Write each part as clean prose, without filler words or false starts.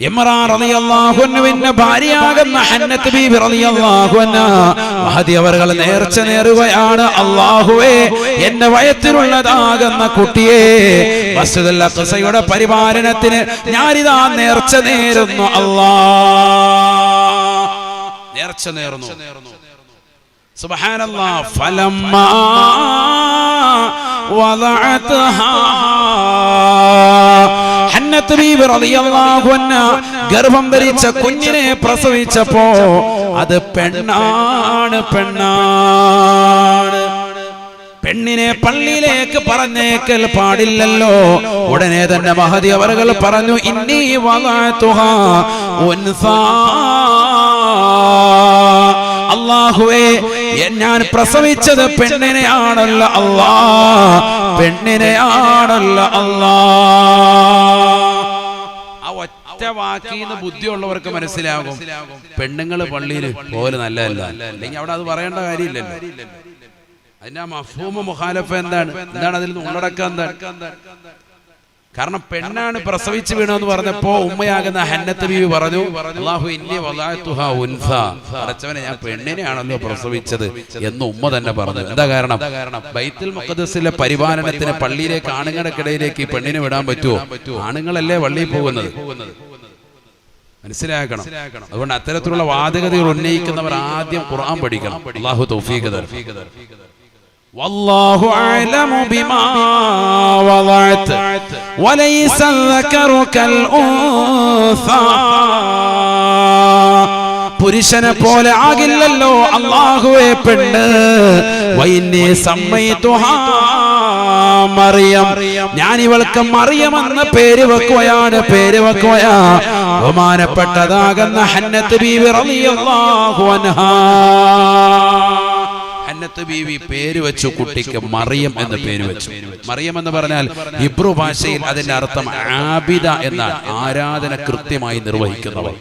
ഇമ്രാൻ റളിയല്ലാഹു അൻഹുവിന്റെ ഭാര്യയാകുന്ന ഹന്നത്ത് ബീവി റളിയല്ലാഹു അൻഹാ മഹദി അവர்கள் നേർച്ച നേരുകയാണ്. അല്ലാഹുവേ, എന്റെ വയറ്റിലുള്ളതാകുന്ന കുട്ടിയെ മസ്ജിദുൽ അഖ്സയുടെ പരിപാലനത്തിന് ഞാനിതാ നേർച്ച നേരുന്നു. അല്ലാഹ് നേർച്ച നേർന്നു. സുബ്ഹാനല്ലാഹ്. ഫലമ്മാ വദഅത്ഹാ ഹന്നത്ത് ബീവി റളിയല്ലാഹു അൻഹാ ഗർഭം ധരിച്ച കുഞ്ഞിനെ പ്രസവിച്ചപ്പോ അത് പെണ്ണാണ്. പെണ്ണിനെ പള്ളിയിലേക്ക് പറഞ്ഞേക്കൽ പാടില്ലല്ലോ. ഉടനെ തന്നെ മഹദി അവர்கள் പറഞ്ഞു, ഇന്നി വദഅതുഹാ ഉൻസാ, അല്ലാഹുവേ, ഞാൻ പ്രസവിച്ചത് പെണ്ണിനെയാണല്ലോ അല്ലാഹ്, പെണ്ണിനെയാണല്ലോ അല്ലാഹ്. ആ ഒറ്റ വാക്കിന്ന് ബുദ്ധിയുള്ളവർക്ക് മനസ്സിലാകും പെണ്ണുങ്ങൾ പള്ളിയിൽ പോലെ നല്ലതല്ല, അല്ലെങ്കിൽ അവിടെ അത് പറയേണ്ട കാര്യമില്ലല്ലോ. അതിന്റെ മഫ്ഹൂമ മുഖാലഫ എന്താണ് അതിൽ നിന്ന് ഉള്ളടക്കം എന്താണ്? കാരണം പെണ്ണാണ് പ്രസവിച്ചു വീണെന്ന് പറഞ്ഞപ്പോ ഉമ്മയാകുന്ന ഹന്നത്ത് ബീവി പറഞ്ഞു, അല്ലാഹു ഇന്നി വദഅതുഹാ ഉൻസാ, അടച്ചവനെ, ഞാൻ പെണ്ണിനെയാണല്ലോ പ്രസവിച്ചത് എന്ന് ഉമ്മ തന്നെ പറഞ്ഞു. എന്താ കാരണം? ബൈത്തുൽ മുഖദ്ദസിലെ പരിപാലനത്തിന് പള്ളിയിലേക്ക് ആണുങ്ങൾക്കിടയിലേക്ക് ഈ പെണ്ണിനെ വിടാൻ പറ്റുമോ? ആണുങ്ങളല്ലേ പള്ളിയിൽ പോകുന്നത്, മനസ്സിലാക്കണം. അതുകൊണ്ട് അത്തരത്തിലുള്ള വാദഗതികൾ ഉന്നയിക്കുന്നവർ ആദ്യം ഖുർആൻ പഠിക്കണം. അല്ലാഹു തൗഫീഖ് തരട്ടെ. والله أعلم بما وضعت وليس الذكر كالأنثى, പുരുഷനെ പോലെ ആകില്ലല്ലോ അല്ലാഹുവേ പെണ്ണ്. വഇന്നി സമ്മൈതുഹാ മറിയം, ഞാൻ ഇവൾക്ക് മറിയം എന്ന പേര് വെക്കുകയാണ്. ബഹുമാനപ്പെട്ടതാകുന്ന ഹന്നത്ത് ബീവി റളിയല്ലാഹു അൻഹാ, ഹന്നത്ത് ബീവി പേര് വെച്ചു കുട്ടിക്ക് മറിയം എന്ന് പേര് വെച്ചു. മറിയം എന്ന് പറഞ്ഞാൽ ഹിബ്രു ഭാഷയിൽ അതിന്റെ അർത്ഥം ആബിദ എന്നാണ്, ആരാധന കൃത്യമായി നിർവഹിക്കുന്നവർ.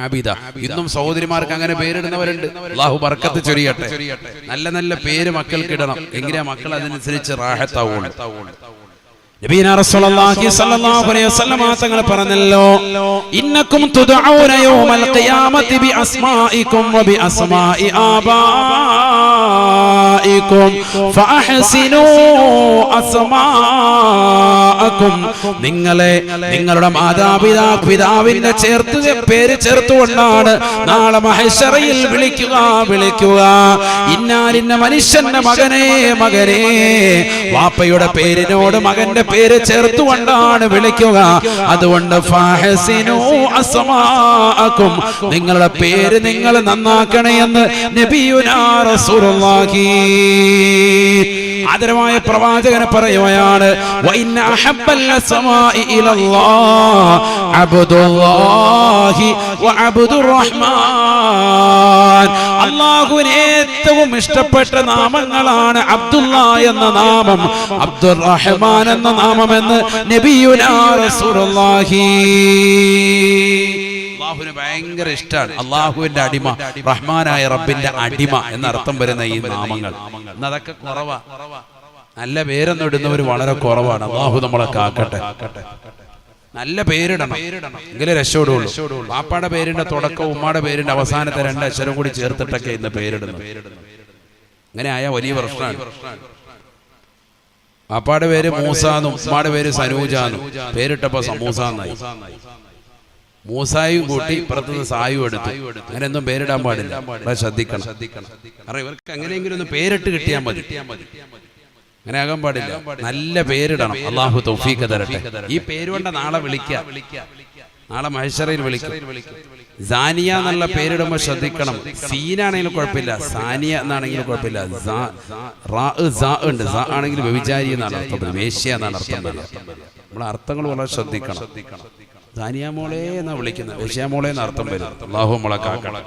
ആബിദ. ഇന്നും സഹോദരിമാർക്ക് അങ്ങനെ പേരിടുന്നവരുണ്ട്. അല്ലാഹു ബർക്കത്ത് ചൊരിയട്ടെ. നല്ല നല്ല പേര് മക്കൾക്ക് ഇടണം, എങ്കിലേ മക്കൾ അതിനനുസരിച്ച് റാഹത്താവുള്ളൂ. നബിയനാ റസൂലുള്ളാഹി സ്വല്ലല്ലാഹു അലൈഹി വസല്ലം തങ്ങൾ പറഞ്ഞല്ലോ, ഇന്നകും തുദഊന യൗമൽ ഖിയാമത്തി ബി അസ്മാഇകും വ ബി അസ്മാഇ ആബാഇകും ഫഅഹ്സിനൂ അസ്മാഅകും, നിങ്ങളെ നിങ്ങളുടെ മാതാപിതാവിന്റെ പേര് ചേർത്തുകൊണ്ടാണ് നാളെ മഹ്ശറയിൽ വിളിക്കുക. ഇന്നാലിന്ന മനുഷ്യന്റെ മകനെ വാപ്പയുടെ പേരിനോട് മകന്റെ പേര് ചേർത്തുകൊണ്ടാണ് വിളിക്കുക. അതുകൊണ്ട് ഫഹസിനു അസ്മാഅകും, നിങ്ങളുടെ പേര് നിങ്ങൾ നന്നാക്കണേ എന്ന് നബിയുനാ റസൂലുള്ളാഹി ആദരവായ പ്രവാചകനെ പറയുകയാണ്. വഇന്ന അഹബ്ബൽ അസ്മാഇ ഇലല്ലാഹ് അബ്ദുല്ലാഹി വ അബ്ദുർ റഹ്മാൻ, അല്ലാഹുവിന് ഏറ്റവും ഇഷ്ടപ്പെട്ട നാമങ്ങളാണ് അബ്ദുല്ല എന്ന നാമം, അബ്ദുർ റഹ്മാൻ എന്ന നാമമെന്ന് നബിയുനാ റസൂലുള്ളാഹി. അല്ലാഹുവിന് ഭയങ്കര ഇഷ്ടമാണ്. അല്ലാഹുവിന്റെ അടിമ, റഹ്മാനായ റബ്ബിന്റെ അടിമ എന്നർത്ഥം വരുന്ന ഈ നാമങ്ങൾ അതൊക്കെ കുറവാ. നല്ല പേരൊന്നും ഇടുന്നവർ വളരെ കുറവാണ്. അല്ലാഹു നമ്മളെ കാക്കട്ടെ. നല്ല പേരിടണം, എങ്കിലേ രക്ഷപ്പെടുള്ളൂ. പാപ്പാടെ പേരിന്റെ തുടക്കം ഉമ്മാടെ പേരിന്റെ അവസാനത്തെ 2 അക്ഷരം കൂടി ചേർത്തിട്ടൊക്കെ ഇന്ന് പേരിടുന്നു. അങ്ങനെ ആയ വലിയ പ്രശ്നമാണ്. പാപ്പാടെ പേര് മൂസാന്നും ഉമ്മാടെ പേര് സനൂജാന്നും, പേരിട്ടപ്പോ സമൂസാന്നായി. മൂസായും കൂട്ടി ഇപ്പുറത്തുനിന്ന് സായും എടുത്തു. അങ്ങനെയൊന്നും പേരിടാൻ പാടില്ല, ശ്രദ്ധിക്കണം. കാരണം ഇവർക്ക് എങ്ങനെയെങ്കിലും ഒന്ന് പേരിട്ട് കിട്ടിയാൽ മതി, അങ്ങനെ ആകാൻ പാടില്ല. നല്ല പേരിടണം. അല്ലാഹു തൗഫീഖ് തരട്ടെ. ഈ പേരുകൊണ്ട് നാളെ വിളിക്കുക, നാളെ മഹ്ശറയിൽ വിളിക്കും. സാനിയ എന്നുള്ള പേരിടുമ്പോൾ ശ്രദ്ധിക്കണം. സീനാണെങ്കിലും കുഴപ്പമില്ല, സാനിയ എന്നാണെങ്കിലും കുഴപ്പമില്ല. ഉണ്ട്, ആണെങ്കിൽ വ്യഭിചാരി എന്നാണ് അർത്ഥം, വേശ്യ എന്നാണ് അർത്ഥം. നമ്മളെ അർത്ഥങ്ങൾ വളരെ ശ്രദ്ധിക്കണം. സാനിയ മോളെ എന്നാ വിളിക്കുന്നത്, വേശ്യ മോളെ എന്ന് അർത്ഥം വരും. അല്ലാഹു നമ്മളെ കാക്കണം.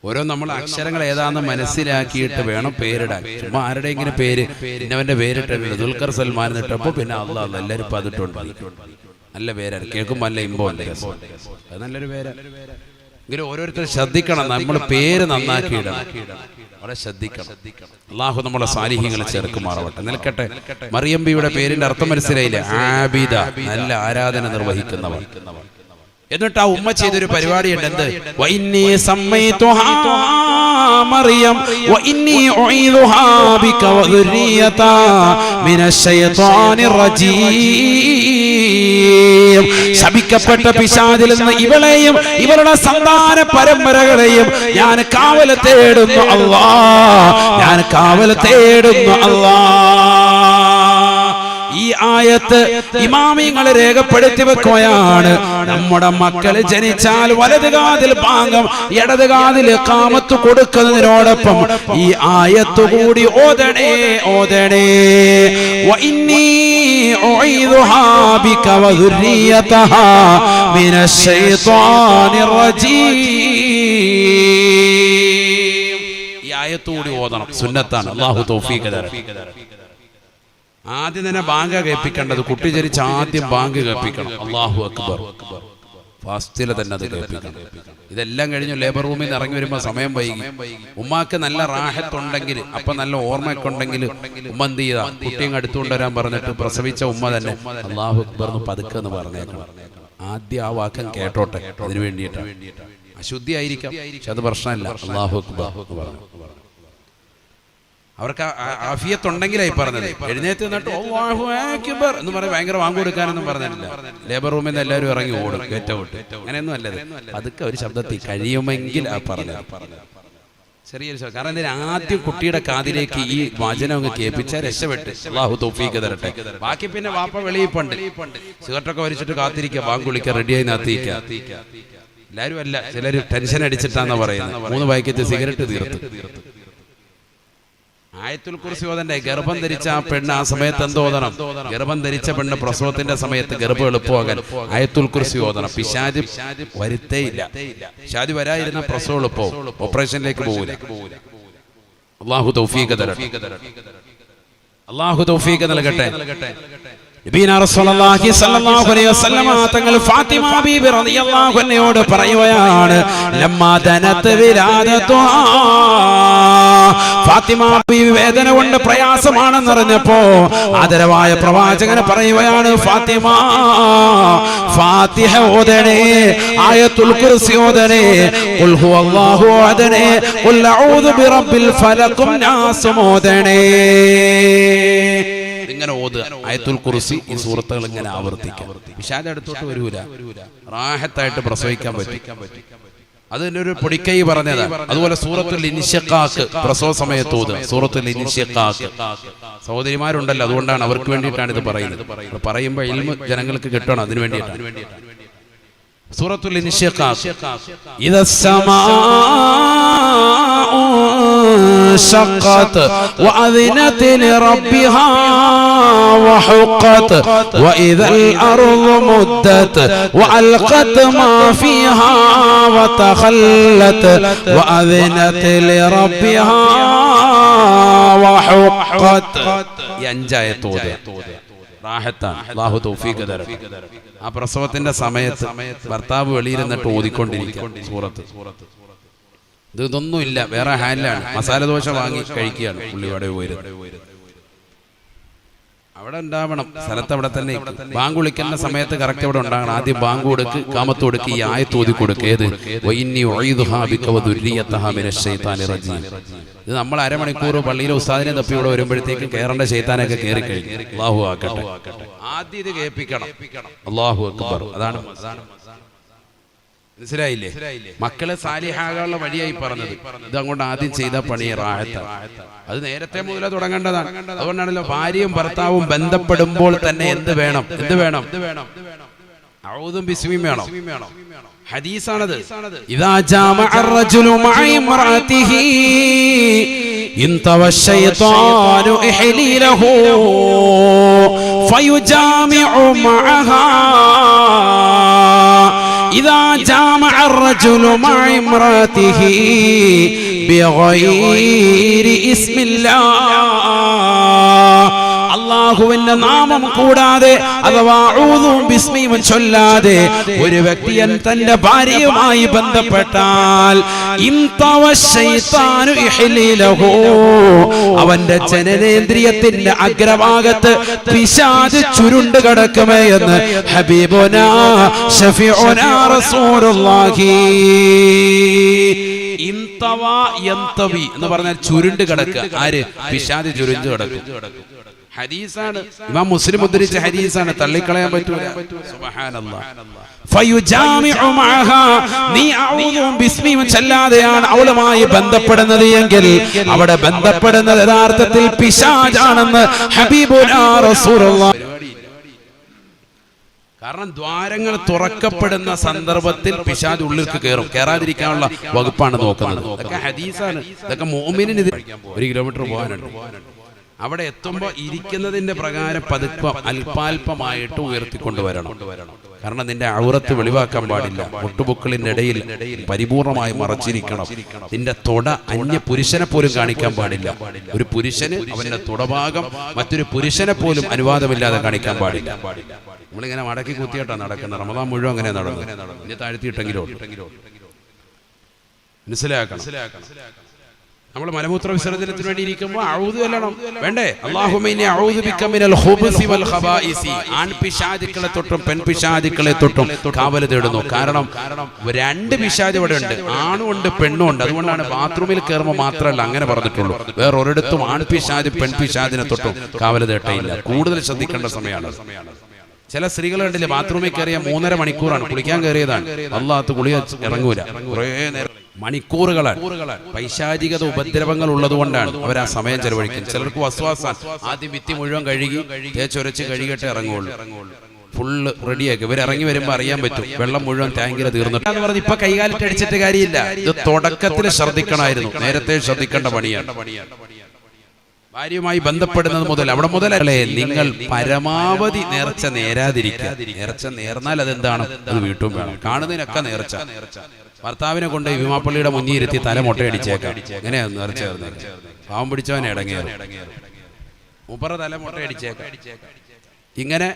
ഓരോ നമ്മൾ അക്ഷരങ്ങൾ ഏതാണെന്ന് മനസ്സിലാക്കിയിട്ട് വേണം പേരിടാൻ. ചുമ്മാ ആരുടെയെങ്കിലും പേര് ഇന്നവന്റെ പേരിട്ടിട്ടുണ്ട്, ദുൽഖർ സൽമാൻ എന്നിട്ടപ്പോ പിന്നെ അല്ലാഹ് എല്ലാവരും ഇപ്പൊ അതിട്ടുണ്ട്. നല്ല പേരാണ്, കേൾക്കുമ്പോൾ നല്ല ഇമ്പോ, അത് നല്ലൊരു പേരാ. എങ്കിലും ഓരോരുത്തർ ശ്രദ്ധിക്കണം, നമ്മൾ പേര് നന്നാക്കിയിടണം, വളരെ ശ്രദ്ധിക്കണം. അള്ളാഹു നമ്മളെ സാലിഹ്യങ്ങളെ ചേർക്കുമാറാവട്ടെ. നിൽക്കട്ടെ, മറിയം ബിയുടെ പേരിന്റെ അർത്ഥം മനസ്സിലായില്ലേ? ആബിദ, നല്ല ആരാധന നിർവഹിക്കുന്നവർ. എന്നിട്ട് ആ ഉമ്മ ചെയ്തൊരു പരിപാടിയുണ്ട്, എന്ത്? വഇന്നി സമ്മൈതുഹാ മറിയം വഇന്നി ഉഈദുഹാ ബിക വദുരിയതാ മിനശ്ശൈത്വാനിർ റജീം. ശപിക്കപ്പെട്ട പിശാചിൽ നിന്ന് ഇവളെയും ഇവളുടെ സന്താന പരമ്പരകളെയും ഞാൻ കാവൽ തേടുന്നു അല്ലാഹ്, ഞാൻ കാവൽ തേടുന്നു അല്ലാഹ്. ഈ ആയത്ത് ഇമാമിങ്ങളെ രേഖപ്പെടുത്തി വെക്കുകയാണ്. നമ്മുടെ മക്കൾ ജനിച്ചാൽ വലത് കാതിൽ ഭാഗം ഇടത് കാതിൽ ഇഖാമത്ത് കൊടുക്കുന്നതിനോടൊപ്പം ഈ ആയത്ത് കൂടി ഓതണേ, ഓതണേ. വഇന്നി ഉഈദുഹാ ബിക വദുരിയതഹാ മിനശ്ശൈത്വാനിർ റജീം. ഈ ആയത്ത് കൂടി ഓതണം, സുന്നത്താണ്. അല്ലാഹു തൗഫീഖ് തരട്ടെ. ആദ്യം തന്നെ ബാങ്ക് കേൾപ്പിക്കേണ്ടത്, കുട്ടി ജനിച്ച് ആദ്യം ബാങ്ക് കേൾപ്പിക്കണം. അല്ലാഹു അക്ബർ, ഫാസ്റ്റിലെ തന്നെ അത് കേൾപ്പിക്കണം. ഇതെല്ലാം കഴിഞ്ഞു ലേബർ റൂമിൽ നിന്ന് ഇറങ്ങി വരുമ്പോൾ സമയം വൈകി. ഉമ്മാക്ക് നല്ല റാഹത്തുണ്ടെങ്കിൽ, അപ്പൊ നല്ല ഓർമ്മയൊക്കെ ഉണ്ടെങ്കിൽ ഉമ്മ എന്ത് ചെയ്താ, കുട്ടിയും അടുത്തുകൊണ്ടുവരാൻ പറഞ്ഞിട്ട് പ്രസവിച്ച ഉമ്മ തന്നെ അല്ലാഹു അക്ബർ എന്ന് പതുക്കെ എന്ന് പറഞ്ഞേക്കണം. ആദ്യം ആ വാക്കം കേട്ടോട്ടെ, അതിനു വേണ്ടിയിട്ടാണ്. അശുദ്ധി ആയിരിക്കാം, പക്ഷെ അത് പ്രശ്നമല്ല. അല്ലാഹു അക്ബർ എന്ന് പറഞ്ഞു. അവർക്ക് ആഫിയത്തുണ്ടെങ്കിലായി പറഞ്ഞത്. എഴുന്നേറ്റ് നിന്നിട്ട് അല്ലാഹു അക്ബർ എന്ന് പറഞ്ഞ് ഭയങ്കര വാങ്ങു കൊടുക്കാനൊന്നും പറഞ്ഞിട്ടില്ല. ലേബർ റൂമിൽ നിന്ന് എല്ലാവരും ഇറങ്ങി ഓടും, ഗേറ്റ് ഔട്ട്, അങ്ങനെയൊന്നും അല്ലത്. അതൊക്കെ ഒരു ശബ്ദത്തിൽ കഴിയുമെങ്കിൽ ആ പറഞ്ഞത് ചെറിയൊരു ശബ്ദം. കാരണം ഇതിന് ആദ്യം കുട്ടിയുടെ കാതിലേക്ക് ഈ വചനം അങ്ങ് കേൾപ്പിച്ചാൽ രക്ഷപ്പെട്ട്. അല്ലാഹു തൗഫീഖ് തരട്ടെ. ബാക്കി പിന്നെ വാപ്പ വെളിയിൽ പണ്ട് സിഗരറ്റൊക്കെ വലിച്ചിട്ട് കാത്തിരിക്കുക, ബാങ്ക് വിളിക്കുക, റെഡിയായി നാത്തിക്കുക. എല്ലാവരും അല്ല, ചിലർ ടെൻഷൻ അടിച്ചിട്ടാന്നാ പറയുന്നത്. 3 പാക്കറ്റ് സിഗരറ്റ് തീർത്ത്. ആയത്തുൽ കുർസി ഓതണ്ടേ? ഗർഭം ധരിച്ച ആ പെണ്ണ് ആ സമയത്ത് എന്തോതണം? ഗർഭം ധരിച്ച പെണ്ണ് പ്രസവത്തിന്റെ സമയത്ത് ഗർഭം എളുപ്പമാകാൻ ആയത്തുൽ കുർസി ഓതണം. പിശാച് വരുത്തേയില്ല. പിശാച് വരാതിരുന്ന പ്രസവം എളുപ്പവും, ഓപ്പറേഷനിലേക്ക് പോകൂല. അല്ലാഹു തൗഫീഖ് തരട്ടെ. അല്ലാഹു തൗഫീഖ് നൽകട്ടെ. നബിയനാ റസൂലുള്ളാഹി സ്വല്ലല്ലാഹു അലൈഹി വസല്ലം തങ്ങൾ ഫാത്തിമ ബീബി റളിയല്ലാഹു അൻഹയോട് പറയുകയാണ്, ലമ്മാ ദനത് വിലാദതുഹാ, ഫാത്തിമ ബീബി വേദന കൊണ്ട് പ്രയാസമാണെന്ന് അറിഞ്ഞപ്പോ ആദരവായ പ്രവാചകൻ പറയുകയാണ്, ഫാത്തിമ ഫാത്തിഹ ഓതണേ, ആയത്തുൽ കുർസി ഓതണേ, ഖുൽ ഹുവല്ലാഹു അഹദ്, ഖുൽ അഊദു ബിറബ്ബിൽ ഫലഖ് നാസ് ഓതണേ. ഇങ്ങനെ ഓതുക ആയത്തുൽ കുർസി. ഈ സൂറത്തുകൾ ഇങ്ങനെ ആവർത്തിക്കാം. പിശാച് അടുത്തോട്ട് വരൂല, റാഹത്തായിട്ട് പ്രസവിക്കാൻ പറ്റും. അതിനൊരു പൊടിക്കൈ പറഞ്ഞതാണ്. അതുപോലെ സൂറത്തുൽ ഇൻശിഖാഖ് പ്രസവ സമയത്ത് ഓതുക. സൂറത്തുൽ ഇൻശിഖാഖ് സഹോദരിമാരുണ്ടല്ലോ, അതുകൊണ്ടാണ് അവർക്ക് വേണ്ടിയിട്ടാണ് ഇത് പറയുന്നത്. പറയുമ്പോൾ ഇൽമു ജനങ്ങൾക്ക് കിട്ടണം, അതിനു വേണ്ടിയിട്ടാണ്. സൂറത്തുൽ ഇൻശിഖാഖ്, ഇദസ്സമാഉ شقت وأذنت لربها وحقت وإذا الأرض مدت وألقت ما فيها وتخلت وأذنت لربها وحقت. ഈ 5 ആയത്ത് ഓതുക, റാഹത്താണ്. അല്ലാഹു തൗഫീഖ് തരട്ടെ. ആ പ്രസവത്തിന്റെ സമയത്ത് ഭർത്താവ് വെളിയിരുന്നിട്ട് ഓതിക്കൊണ്ടിരിക്കുക സൂറത്ത്. ഇതൊന്നുമില്ല, വേറെ ഹാൻഡിലാണ്. മസാല ദോശ വാങ്ങി കഴിക്കുകയാണ്. പുള്ളിയോടെ പോയിരുന്നത് അവിടെ ഉണ്ടാവണം, സ്ഥലത്ത് അവിടെ തന്നെ. ബാങ്ക് വിളിക്കുന്ന സമയത്ത് കറക്റ്റ് അവിടെ ഉണ്ടാകണം. ആദ്യം ബാങ്ക് കൊടുക്ക്, കാമത്ത് കൊടുക്ക്, ഈ ആയത്ത് ഓതി കൊടുക്ക്. ഏത്? വഇന്നി ഉഈദുഹാ ബിക വദുരിയതഹാ മിനശ്ശൈത്വാനിർ റജീം. ഇത് നമ്മൾ അരമണിക്കൂർ പള്ളിയിലെ ഉസ്താദിനെ തപ്പി ഇവിടെ വരുമ്പോഴത്തേക്ക് കയറേണ്ട ശൈത്താനൊക്കെ കയറി കഴിഞ്ഞു. അല്ലാഹു ആക്കട്ടെ. ആദ്യം ഇത് കേൾപ്പിക്കണം. അല്ലാഹു അക്ബർ. അതാണ് മനസ്സിലായില്ലേ? മക്കളെ സാലിഹാകാനുള്ള വഴിയായി പറഞ്ഞത്. ഇത് അങ്ങോട്ട് ആദ്യം ചെയ്ത പണി റാഹത്താണ്. അത് നേരത്തെ മുതലേ തുടങ്ങേണ്ടതാണ്. അതുകൊണ്ടാണല്ലോ ഭാര്യയും ഭർത്താവും ബന്ധപ്പെടുമ്പോൾ തന്നെ എന്ത് വേണം? എന്ത് വേണം? അഊദും ബിസ്മിയും വേണം. ഹദീസാണത്. ഇദാ ജാമഅ അർ-റജുലു മഅ ഇംറഅതിഹി ഇൻതവ ശൈത്വാനു ഇഹ്ലീലഹു ഫയുജാമിഉ മഅഹാ. إذا جامع الرجل مع امرأته بغير اسم الله അല്ലാഹുവിന്റെ നാമം കൂടാതെ അഥവാ ഊദും ബിസ്മിയും ചൊല്ലാതെ ഒരു വ്യക്തിയൻ തന്റെ ഭാര്യയുമായി ബന്ധപ്പെട്ടാൽ ഇംതവശൈത്താനു ഇഹ്ലീലഹു, അവന്റെ ജനനേന്ദ്രിയത്തിന്റെ അഗ്രഭാഗത്ത് പിശാച് ചുരുണ്ട് കിടക്കുമേ എന്ന് ഹബീബുനാ ശഫീഉനാ റസൂലുള്ളാഹി. ഇംതവ യംതവി എന്ന് പറഞ്ഞാൽ ചുരുണ്ട് കിടക്കുക. ആര്? പിശാച് ചുരുണ്ട് കിടക്കും. ഹദീസാണ്, ഇമാം മുസ്ലിം ഉദ്ധരിച്ച ഹദീസാണ്, തള്ളിക്കളയാൻ പറ്റൂല. സുബ്ഹാനല്ലാഹ്. ഫയുജാമിഉ മഅഹാ, നീ ഔദും ബിസ്മിയും ചൊല്ലാതെയാണ് അവളുമായി ബന്ധപ്പെടുന്നത് എങ്കിൽ അവിടെ ബന്ധപ്പെടുന്നത് യഥാർത്ഥത്തിൽ പിശാചാണെന്ന് ഹബീബുനാ റസൂലുള്ളാഹി. കാരണം ദ്വാരങ്ങൾ തുറക്കപ്പെടുന്ന സന്ദർഭത്തിൽ പിശാച് ഉള്ളിലേക്ക് കയറും. കയറാതിരിക്കാനുള്ള വകുപ്പാണ് നോക്കുന്നത്. ഇതൊക്കെ ഹദീസാണ്. ഇതൊക്കെ മുഅ്മിനിന് 1 കിലോമീറ്റർ പോകാനുണ്ട്. അവിടെ എത്തുമ്പോൾ ഇരിക്കുന്നതിന്റെ പ്രകാരം പതുക്കം അല്പാൽപമായിട്ട് ഉയർത്തിക്കൊണ്ടുവരണം. കാരണം നിന്റെ ഔറത്ത് വെളിവാക്കാൻ പാടില്ല. മുട്ടുപൊക്കളിന്റെ ഇടയിൽ പരിപൂർണമായി മറച്ചിരിക്കണം. നിന്റെ തൊട അന്യ പുരുഷനെ പോലും കാണിക്കാൻ പാടില്ല. ഒരു പുരുഷന് അവന്റെ തുടഭാഗം മറ്റൊരു പുരുഷനെ പോലും അനുവാദമില്ലാതെ കാണിക്കാൻ പാടില്ല. നമ്മളിങ്ങനെ മടക്കി കുത്തിയിട്ടാണ് നടക്കുന്നത്. റമദാൻ മുഴുവൻ അങ്ങനെ നടന്നു. ഇനി താഴ്ത്തിയിട്ടെങ്കിലോ മനസ്സിലാക്കണം. നമ്മൾ മലമൂത്ര വിസർജനത്തിന് വേണ്ടി ഇരിക്കുമ്പോൾ ഔദു ചൊല്ലണം. വേണ്ടേ? അല്ലാഹുമ്മ ഇന്നി അഊദു ബിക മിനൽ ഖുബുസി വൽ ഖബായിസി. ആൺപിശാചുക്കളെ തൊട്ടും പെൺപിശാചുക്കളെ തൊട്ടും കാവൽ തേടുന്നു. കാരണം 2 പിശാച് ഇവിടെ ഉണ്ട്, ആണും ഉണ്ട് പെണ്ണും ഉണ്ട്. അതുകൊണ്ടാണ് ബാത്റൂമിൽ കയറുമ്പോൾ മാത്രമല്ല അങ്ങനെ പറഞ്ഞിട്ടുള്ളൂ. വേറൊരിടത്തും ആൺപിശാച് പെൺപിശാചിനെ തൊട്ടും കാവൽ തേട്ടയില്ല. കൂടുതൽ ശ്രദ്ധിക്കേണ്ട സമയമാണ്. ചില സ്ത്രീകൾ കണ്ടില്ലേ, ബാത്റൂമിൽ കയറിയ 3.5 മണിക്കൂറാണ്, കുളിക്കാൻ കയറിയതാണ്. അല്ലാഹു കുളിയ ഇറങ്ങൂല. കുറേ നേരം മണിക്കൂറുകളാണ്. പൈശാചികത ഉപദ്രവങ്ങൾ ഉള്ളത് കൊണ്ടാണ് അവർ ആ സമയം ചെലവഴിക്കുന്നത്. ചിലർക്ക് വസ്വാസാൻ ആദ്യം ഭിത്തി മുഴുവൻ കഴുകി തേച്ചൊരച്ച് കഴുകിയിട്ടേ ഇറങ്ങുള്ളൂ. ഫുള്ള് റെഡിയാക്കി ഇവർ ഇറങ്ങി വരുമ്പോൾ അറിയാൻ പറ്റും വെള്ളം മുഴുവൻ ടാങ്കിൽ തീർന്നിട്ട് എന്ന് പറഞ്ഞ് ഇപ്പൊ കൈകാലിട്ട് അടിച്ചിട്ട് കാര്യമില്ല. ഇത് തുടക്കത്തിൽ ശ്രദ്ധിക്കണമായിരുന്നു, നേരത്തെ ശ്രദ്ധിക്കേണ്ട പണിയാണ്. ഭാര്യയുമായി ബന്ധപ്പെടുന്നത് മുതൽ അവിടെ മുതലല്ലേ നിങ്ങൾ പരമാവധി നേർച്ച നേരാതിരിക്കുക. നേർച്ച നേർന്നാൽ അതെന്താണ്? അത് വീട്ടും വേണം. കാണുന്നതിനൊക്കെ നേർച്ച. ഭർത്താവിനെ കൊണ്ട് വിമാപ്പള്ളിയുടെ മുന്നിൽ ഇരുത്തി തല മുട്ടയടിച്ചേക്കാം. എങ്ങനെയാ നേർച്ച? പാവം പിടിച്ചവനെ ഇടങ്ങേറും. മൂപ്പറ തല മുട്ടയടിച്ചേക്കാം. ഇങ്ങനെ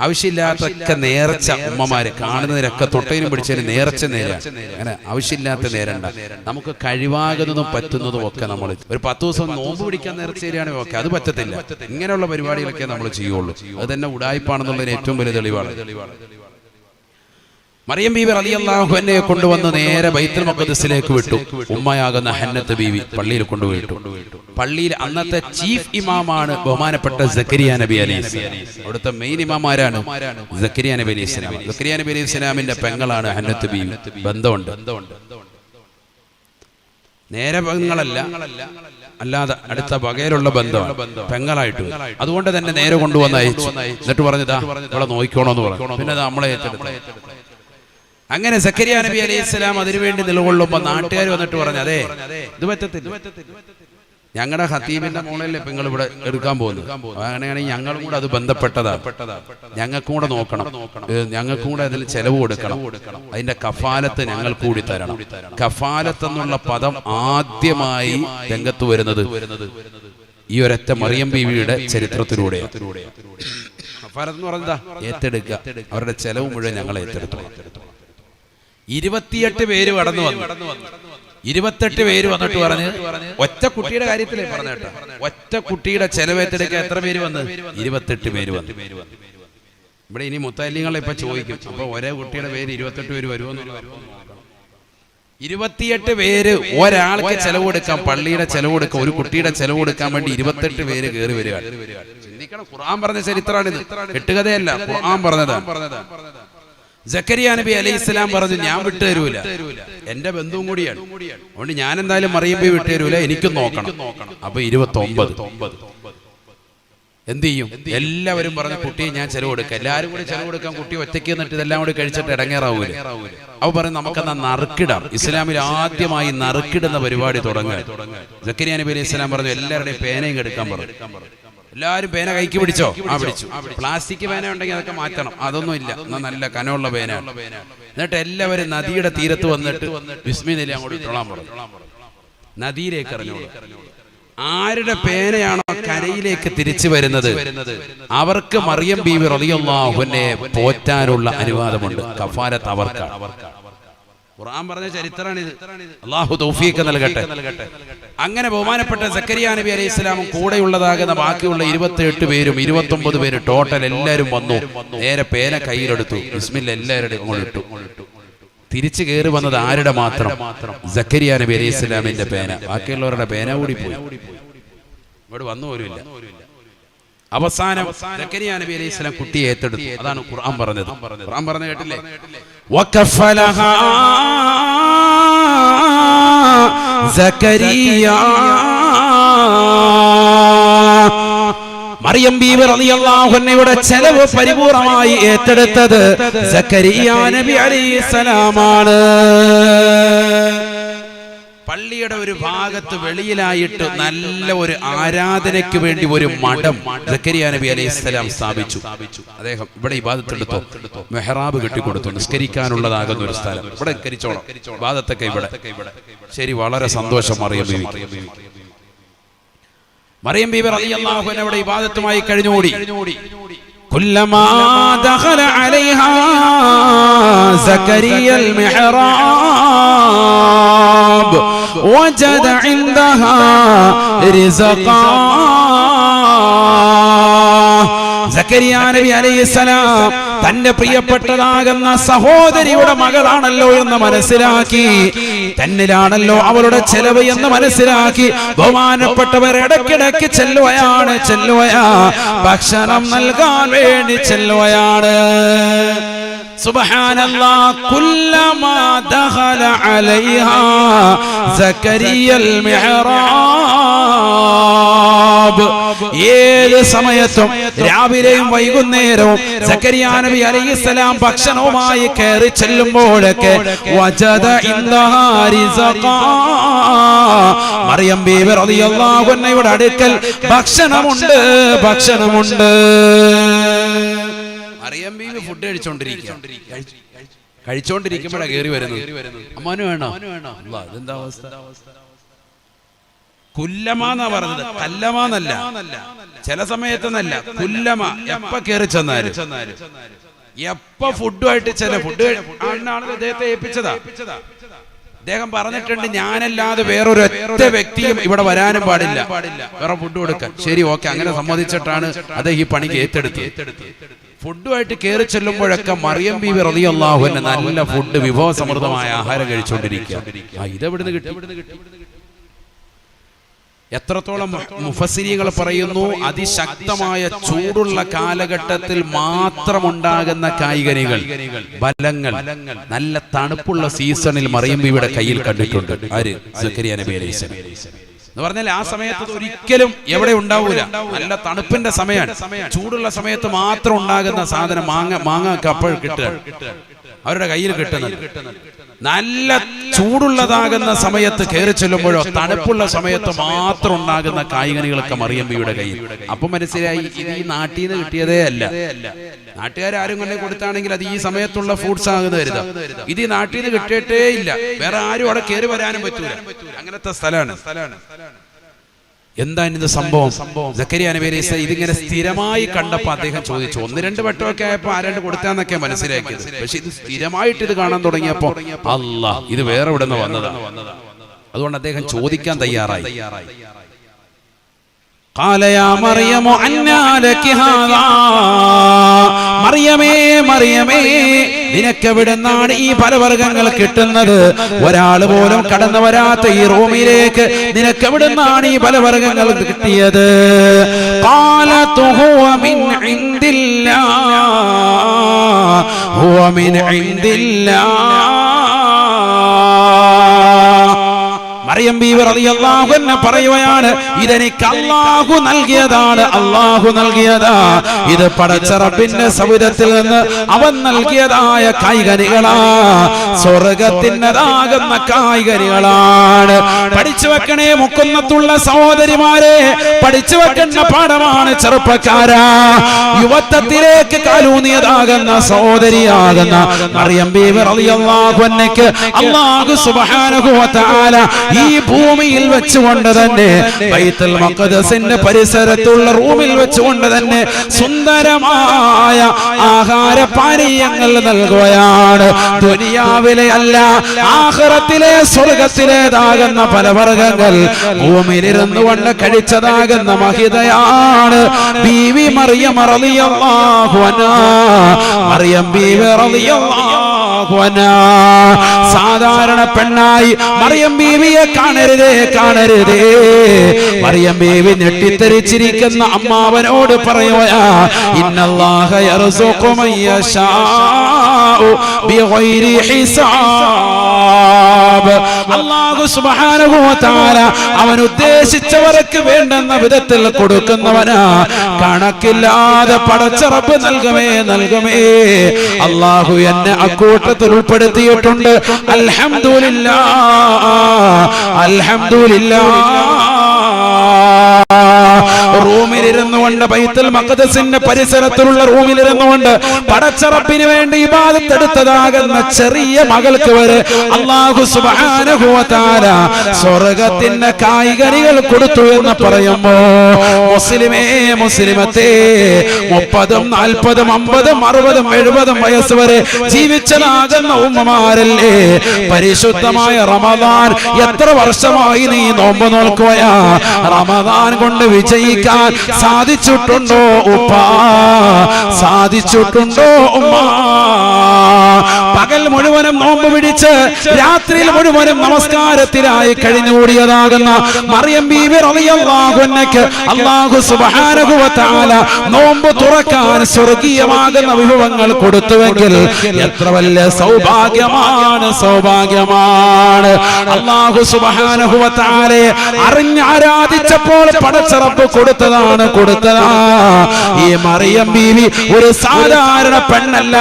ആവശ്യമില്ലാത്തൊക്കെ നേർച്ച ഉമ്മമാര് കാണുന്നതിനൊക്കെ തൊട്ടയിലും പിടിച്ചതിന് നേർച്ച നേര. അങ്ങനെ ആവശ്യമില്ലാത്ത നേരണ്ട. നമുക്ക് കഴിവാകുന്നതും പറ്റുന്നതും ഒക്കെ നമ്മൾ ഒരു 10 ദിവസം നോമ്പ് പിടിക്കാൻ നേർച്ചയാണെങ്കിൽ ഓക്കെ, അത് പറ്റത്തില്ല. ഇങ്ങനെയുള്ള പരിപാടികളൊക്കെ നമ്മൾ ചെയ്യുള്ളൂ. അത് തന്നെ ഉടായ്പാണെന്നുള്ളതിന് ഏറ്റവും വലിയ തെളിവാണ്. മറിയം ബീവി റളിയല്ലാഹു അൻഹയെ കൊണ്ടുവന്ന് നേരെ ബൈത്തുൽ മഖ്ദിസിലേക്ക് വിട്ടു. ഉമ്മയാകുന്ന ഹന്നത്ത് ബീവി പള്ളിയിൽ കൊണ്ടുപോയിട്ടു. പള്ളിയിൽ അന്നത്തെ ചീഫ് ഇമാമാണ് ബഹുമാനപ്പെട്ട സക്കരിയ നബി അലൈഹിസ്സലാം. അവിടുത്തെ മെയിൻ ഇമാമാരാണ് സക്കരിയ നബി അലൈഹിസ്സലാം. സക്കരിയ നബി അലൈഹിസ്സലാമിന്റെ പെങ്ങളാണ് ഹന്നത്ത് ബീവി. ബന്ധമുണ്ട്. നേരെ പെങ്ങളല്ല, അല്ലാതെ അടുത്ത വകയിലുള്ള ബന്ധമാണ്, പെങ്ങളായിട്ട്. അതുകൊണ്ട് തന്നെ നേരെ കൊണ്ടുവന്ന് അയച്ചു. എന്നിട്ട് പറഞ്ഞതാ ഇവിടെ നോക്കിക്കോണോന്ന് പറഞ്ഞു. പിന്നെ നമ്മളെ ഏറ്റെടുത്തു. അങ്ങനെ സക്കരിയ നബി അലൈഹിസ്സലാം അതിനുവേണ്ടി നിലകൊള്ളുമ്പോൾ നാട്ടുകാർ വന്നിട്ട് പറഞ്ഞു, അതെ ഇത് പറ്റത്തില്ല, ഞങ്ങളുടെ ഖതീബിന്റെ മോളല്ലേ ഇപ്പൊ നിങ്ങൾ ഇവിടെ എടുക്കാൻ പോകുന്നത്, അങ്ങനെയാണെങ്കിൽ ഞങ്ങളും കൂടെ അത് ബന്ധപ്പെട്ടതാണ്, ഞങ്ങൾക്കും കൂടെ നോക്കണം, ഞങ്ങൾക്കും കൂടെ അതിൽ ചെലവ് കൊടുക്കണം, അതിന്റെ കഫാലത്ത് ഞങ്ങൾ കൂടി തരണം. കഫാലത്ത് എന്നുള്ള പദം ആദ്യമായി രംഗത്ത് വരുന്നത് ഈ ഒരൊറ്റ മറിയം ബീവിയുടെ ചരിത്രത്തിലൂടെയാണ്. കഫാലത്ത് എന്ന് പറഞ്ഞാ ഏറ്റെടുക്കുക, അവരുടെ ചെലവ് മുഴുവൻ ഞങ്ങൾ ഏറ്റെടുത്തു. 28 പേര് കടന്നു വന്നു. 28 പേര് വന്നിട്ട് പറഞ്ഞ് ഒറ്റ കുട്ടിയുടെ കാര്യത്തിലേ പറഞ്ഞേട്ടാ, ഒറ്റ കുട്ടിയുടെ ചെലവേറ്റെടുക്കാൻ എത്ര പേര് വന്ന്? 28 പേര് വന്നു. ഇവിടെ ഇനി മുത്തല്ലിങ്ങളെ ഇപ്പൊ ചോദിക്കും, അപ്പൊ ഒരേ കുട്ടിയുടെ പേര് 28 പേര് വരുമോ? 28 പേര് ഒരാൾക്ക് ചെലവ് കൊടുക്കാം, പള്ളിയുടെ ചെലവ് കൊടുക്കാം, ഒരു കുട്ടിയുടെ ചെലവ് കൊടുക്കാൻ വേണ്ടി 28 പേര് കയറി വരികയാണ്. ചിന്തിക്കണം, ഖുർആൻ പറഞ്ഞ ചരിത്രമാണിത്, കെട്ടുകഥയല്ല, ഖുർആൻ പറഞ്ഞതാണ്. സക്കരിയ നബി അലൈഹിസ്സലാം പറഞ്ഞു, ഞാൻ വിട്ടുതരൂല, എന്റെ ബന്ധുവും കൂടിയാണ്, അതുകൊണ്ട് ഞാൻ എന്തായാലും മറിയം ബീവി വിട്ടുതരൂല, എനിക്കും നോക്കണം. അപ്പൊ 29 എന്ത് ചെയ്യും? എല്ലാവരും പറഞ്ഞ കുട്ടിയെ ഞാൻ ചെലവ് കൊടുക്കാം, എല്ലാവരും കൂടി ചെലവ് കൊടുക്കാൻ, കുട്ടി ഒറ്റയ്ക്ക് എന്നിട്ട് ഇതെല്ലാം കൂടി കഴിച്ചിട്ട് ഇടങ്ങേറാവൂല. അവ പറഞ്ഞു നമുക്കെന്നാ നറുക്കിടാം. ഇസ്ലാമിൽ ആദ്യമായി നറുക്കിടുന്ന പരിപാടി തുടങ്ങുക. സക്കരിയ നബി അലൈഹിസ്സലാം പറഞ്ഞു എല്ലാവരുടെയും പേനയും എടുക്കാൻ പറഞ്ഞു. എല്ലാവരും പേന കൈക്ക് പിടിച്ചോ? ആ പിടിച്ചു. പ്ലാസ്റ്റിക് പേന ഉണ്ടെങ്കിൽ അതൊക്കെ മാറ്റണം, അതൊന്നും ഇല്ല, നല്ല കനമുള്ള പേന. എന്നിട്ട് എല്ലാവരും നദിയുടെ തീരത്ത് വന്നിട്ട് ബിസ്മില്ലാഹി അങ്ങോട്ട് ഇട്ടോളാൻ പറഞ്ഞു. നദിയിലേക്ക് എറിഞ്ഞോളൂ. ആരുടെ പേനയാണോ കരയിലേക്ക് തിരിച്ചു വരുന്നത് അവർക്ക് മറിയം ബീവി റളിയല്ലാഹു അൻഹയെ പോറ്റാനുള്ള അനുവാദമുണ്ട്. കഫാരത്ത് അവർക്കാണ്. ഖുർആൻ പറഞ്ഞ ചരിത്രമാണിത്. അല്ലാഹു തൗഫീഖ് നൽകട്ടെ. അങ്ങനെ ബഹുമാനപ്പെട്ട സക്കരിയ നബി അലൈഹിസ്സലാമും കൂടെയുള്ളതാകുന്ന ബാക്കിയുള്ള 28 പേരും 29 പേര് ടോട്ടൽ എല്ലാവരും വന്നു. നേരെ പേന കയ്യിലെടുത്തു. ബിസ്മില്ലാ എല്ലാവരുടെയും അങ്ങോട്ട് ഇട്ടു. തിരിച്ചു കയറി വന്നത് ആരുടെ മാത്രം? സക്കരിയ നബി അലൈഹിസ്സലാമിന്റെ പേന. ബാക്കിയുള്ളവരുടെ പേന കൂടി പോയി. ഇവിടെ വന്നു പോലുമില്ല. അവസാനം സക്കരിയ നബി അലൈഹിസ്സലാം കുട്ടിയെ ഏറ്റെടുത്തു. അതാണ് ഖുർആൻ പറഞ്ഞത്. ഖുർആൻ പറഞ്ഞു കേട്ടില്ലേ? വകഫലഹാ സക്കരിയ. മറിയം ബീവി റളിയല്ലാഹു അൻഹയുടെ ചെലവ് പരിപൂർണമായി ഏറ്റെടുത്തത് സക്കരിയ നബി അലൈഹിസ്സലാമാണ്. പള്ളിയുടെ ഒരു ഭാഗത്ത് വെളിയിലായിട്ട് നല്ല ഒരു ആരാധനയ്ക്ക് വേണ്ടി ഒരു മഠം സക്കരിയ നബി അലൈഹിസ്സലാം സ്ഥാപിച്ചു. അദ്ദേഹം ഇവിടെ ഇബാദത്ത് എടുത്തു, മെഹ്റാബ് കെട്ടിക്കൊടുത്തു, നിസ്കരിക്കാനുള്ളതാകുന്ന ഒരു സ്ഥലം. ഇവിടെ നിസ്കരിച്ചോളാം, ഇബാദത്തൊക്കെ ഇവിടെ. ശരി, വളരെ സന്തോഷം. മറിയം ബീവി റളിയല്ലാഹു അൻഹ ഇവിടെ ഇബാദത്തുമായി കഴിഞ്ഞുകൂടി. കുല്ലമാ ദഖല അലൈഹാ സക്കരിയൽ മിഹ്റാബ് വജദ ഇൻദഹാ റിസ്ഖാ. സക്കരിയ നബി അലൈഹിസ്സലാം തന്റെ പ്രിയപ്പെട്ടതാകുന്ന സഹോദരിയുടെ മകളാണല്ലോ എന്ന് മനസ്സിലാക്കി, തന്നിലാണല്ലോ അവളുടെ ചെലവ് എന്ന് മനസ്സിലാക്കി ബഹുമാനപ്പെട്ടവർ ഇടയ്ക്കിടയ്ക്ക് ചെല്ലുകയാ, ഭക്ഷണം നൽകാൻ വേണ്ടി ചെല്ലുകയാണ്. സുബ്ഹാനല്ലാഹ്. കുല്ലമാ ദഖല അലൈഹാ സക്കരിയൽ മിഹ്റാബ്. ഏത് സമയത്തും രാവിലെയും വൈകുന്നേരവും സക്കരിയ നബി അലൈഹിസ്സലാം ഭക്ഷണവുമായി കയറി ചെല്ലുമ്പോഴൊക്കെ വജദ ഇൻദഹാ റിസ്ഖാ. മറിയം ബീവി റളിയല്ലാഹു അൻഹയുടെ അടുക്കൽ ഭക്ഷണമുണ്ട്. മറിയം ബീവി ഫുഡ് കഴിച്ചോണ്ടിരിക്കുമ്പോഴാണ് കയറി വരുന്നത്. അമ്മാനു വേണോ? ഇതെന്താ അവസ്ഥ? കുല്ലമാന്നാ പറഞ്ഞത്, കല്ലമാന്നല്ല. ചില സമയത്തൊന്നല്ല, കുല്ലമ. എപ്പ കയറി ചെന്നാലും, എപ്പ ഫുഡുമായിട്ട് ചില ഫുഡ് ആണെന്ന് അദ്ദേഹത്തെ ഏൽപ്പിച്ചതാ. അദ്ദേഹം പറഞ്ഞിട്ടുണ്ട്, ഞാനല്ലാതെ വേറൊരൊറ്റ വ്യക്തിയും ഇവിടെ വരാനും പാടില്ല, വേറെ ഫുഡ് കൊടുക്കാൻ. ശരി, ഓക്കെ, അങ്ങനെ സമ്മതിച്ചിട്ടാണ് അദ്ദേഹം ഈ പണിക്ക് ഏറ്റെടുത്തത്. ഫുഡുമായിട്ട് കയറി ചെല്ലുമ്പോഴൊക്കെ മറിയം ബീവി റളിയല്ലാഹു അൻഹ നല്ല ഫുഡ്, വിഭവസമൃദ്ധമായ ആഹാരം കഴിച്ചുകൊണ്ടിരിക്കുക. ഇതെവിടുന്ന് കിട്ടി? എത്രത്തോളം മുഫസ്സിരീങ്ങൾ പറയുന്നു, അതിശക്തമായ ചൂടുള്ള കാലഘട്ടത്തിൽ മാത്രമുണ്ടാകുന്ന കായ്കനികൾ, ഫലങ്ങൾ നല്ല തണുപ്പുള്ള സീസണിൽ മറിയം ബീവിയുടെ കയ്യിൽ കണ്ടിട്ടുണ്ട്. ആര്? സക്കരിയ നബി അലൈഹിസ്സലാം. എന്ന് പറഞ്ഞാൽ ആ സമയത്ത് ഒരിക്കലും എവിടെ ഉണ്ടാവൂല. നല്ല തണുപ്പിന്റെ സമയമാണ്. ചൂടുള്ള സമയത്ത് മാത്രം ഉണ്ടാകുന്ന സാധനം മാങ്ങ അപ്പോൾ കിട്ടുക, അവരുടെ കയ്യിൽ കിട്ടുന്നത്. നല്ല ചൂടുള്ളതാകുന്ന സമയത്ത് കയറി ചെല്ലുമ്പോഴോ തണുപ്പുള്ള സമയത്ത് മാത്രം ഉണ്ടാകുന്ന കായ്കനികളൊക്കെ മറിയം ബീവിയുടെ കയ്യിൽ. അപ്പൊ മനസ്സിലായി, ഇത് ഈ നാട്ടിൽ നിന്ന് കിട്ടിയതേ അല്ല. നാട്ടുകാരും കൊണ്ടേ കൊടുത്താണെങ്കിൽ അത് ഈ സമയത്തുള്ള ഫ്രൂട്ട്സ് ആകുന്ന കരുതാം. ഇത് ഈ നാട്ടിൽ നിന്ന് കിട്ടിയിട്ടേ ഇല്ല. വേറെ ആരും അവിടെ കയറി വരാനും പറ്റൂല. അങ്ങനത്തെ സ്ഥലമാണ്. എന്താണ് ഇത് സംഭവം? സക്കരിയ നബി അലൈഹിസ്സലാം ഇതിങ്ങനെ സ്ഥിരമായി കണ്ടപ്പോൾ അദ്ദേഹം ചോദിച്ചു. 1-2 വട്ടമൊക്കെ ആയപ്പോൾ ആരാണ്ട് കൊടുത്താന്നൊക്കെ മനസ്സിലാക്കിയത്. പക്ഷെ ഇത് സ്ഥിരമായിട്ട് ഇത് കാണാൻ തുടങ്ങിയപ്പോ അല്ലാഹ്, ഇത് വേറെ ഇവിടെ നിന്ന് വന്നതാണ്. അതുകൊണ്ട് അദ്ദേഹം ചോദിക്കാൻ തയ്യാറായി. قال يا مريم أنى لك هذا. മറിയമേ, നിനക്ക് എവിടുന്നാണ് ഈ ഫലവർഗ്ഗങ്ങൾ കിട്ടുന്നത്? ഒരാൾ പോലും കടന്നു വരാത്ത ഈ റൂമിലേക്ക് നിനക്ക് എവിടുന്നാണ് ഈ ഫലവർഗ്ഗങ്ങൾ കിട്ടിയത്? قالت هو من عند الله. മറിയം ബീവി റളിയല്ലാഹു അൻഹ പറയുകയാണ്, ഇതെനിക്ക് അല്ലാഹു നൽകിയതാ. ഇത് പടച്ച റബ്ബിന്റെ സൗദത്തിൽ നിന്ന് അവൻ നൽകിയതായ കായ്കനികളാ, സ്വർഗ്ഗത്തിൻ്റെതാകുന്ന കായ്കനികളാണ്. പഠിച്ചു വെക്കണേ മുക്കുന്നത്തുള്ള സഹോദരിമാരെ, പഠിച്ചു വെക്കേണ്ട പാഠമാണ് ചെറുപ്പക്കാരാ. യുവത്വത്തിലേക്ക് കാലൂന്നിയതാകുന്ന സഹോദരിയാകുന്ന മറിയം ബീവി റളിയല്ലാഹു അൻഹയ്ക്ക് അല്ലാഹു സുബ്ഹാനഹു വ തആല ഈ ഈ ഭൂമിയിൽ വെച്ചുകൊണ്ട് തന്നെ ബൈത്തുൽ മഖ്ദസിന്റെ പരിസരത്തുള്ള റൂമിൽ വെച്ചുകൊണ്ട് തന്നെ സുന്ദരമായ ആഹാരപാനീയങ്ങൾ നൽകുകയാണ്. ദുനിയാവിലെ അല്ല, ആഖിറത്തിലെ സ്വർഗ്ഗത്തിലേതാകുന്ന പലവർഗ്ഗങ്ങൾ ഭൂമിയിലിരുന്നു കൊണ്ട് കഴിച്ചതാകുന്ന മഹിതയാണ് ബീവി മറിയം റളിയല്ലാഹു അൻഹാ. മറിയം ബീവി റളിയല്ലാഹു അൻഹാ സാധാരണ പെണ്ണായി മറിയം ബീവിയെ കാണരുതേ. മറിയം ബീവി ഞെട്ടിത്തെറിച്ചിരിക്കുന്ന അമ്മാവനോട് പറയുകയാ, ഇന്നല്ലാഹ യർസുഖു മൻ യശാഉ ബിഗൈരി ഹിസാബ്. അല്ലാഹു സുബ്ഹാനഹു വ തആല അവൻ ഉദ്ദേശിച്ചവർക്ക് വേണ്ടുന്ന വിധത്തിൽ കൊടുക്കുന്നവനാ. കണക്കില്ലാതെ പടച്ച റബ്ബ് നൽകുമേ. അല്ലാഹു എന്നെ അക്കൂട്ടത്തിൽ ഉൾപ്പെടുത്തിയിട്ടുണ്ട്. അൽഹംദുലില്ലാഹ്. റൂമിലിരുന്നു കൊണ്ട് ബൈത്തുൽ മഖ്ദസിന്റെ പരിസരത്തുള്ള റൂമിലിരുന്നു കൊണ്ട് പടച്ച റബ്ബിന് വേണ്ടി ഇബാദത്ത് എടുത്തതാകുന്ന ചെറിയ മകൾക്ക് വരെ അല്ലാഹു സുബ്ഹാനഹു വ തആല സ്വർഗ്ഗത്തിന്റെ കായ്കനികൾ കൊടുത്തു എന്ന് പറയുമ്പോ മുസ്ലിമത്തെ 30, 40, 50, 60, 70 വയസ്സ് വരെ ജീവിച്ചതാകുന്ന ഉമ്മമാരല്ലേ. പരിശുദ്ധമായ റമദാൻ എത്ര വർഷമായി നീ നോമ്പ് നോൽക്കുകയാ? റമദാൻ കൊണ്ട് വിജയിക്കാൻ സാധിച്ചിട്ടുണ്ടോ ഉപ്പാ? സാധിച്ചിട്ടുണ്ടോ ഉമ്മ? പകൽ മുഴുവനും നോമ്പ് പിടിച്ച് രാത്രിയിൽ മുഴുവനും നമസ്കാരത്തിലായി കഴിഞ്ഞുകൂടിയതാകുന്ന മറിയം ബീവി റളിയല്ലാഹു അൻഹയ്ക്ക് അല്ലാഹു സുബ്ഹാനഹു വ തആല നോമ്പ് തുറക്കാൻ സ്വർഗീയമാകുന്ന വിഭവങ്ങൾ കൊടുത്തുവെങ്കിൽ എത്ര വലിയ സൗഭാഗ്യമാണ്. അല്ലാഹു സുബ്ഹാനഹു വ തആലയെ അറിഞ്ഞ് ആരാധിച്ചപ്പോൾ പടച്ച റബ്ബ് കൊടുത്തതാണ്. ഈ മറിയം ബീവി ഒരു സാധാരണ പെണ്ണല്ല.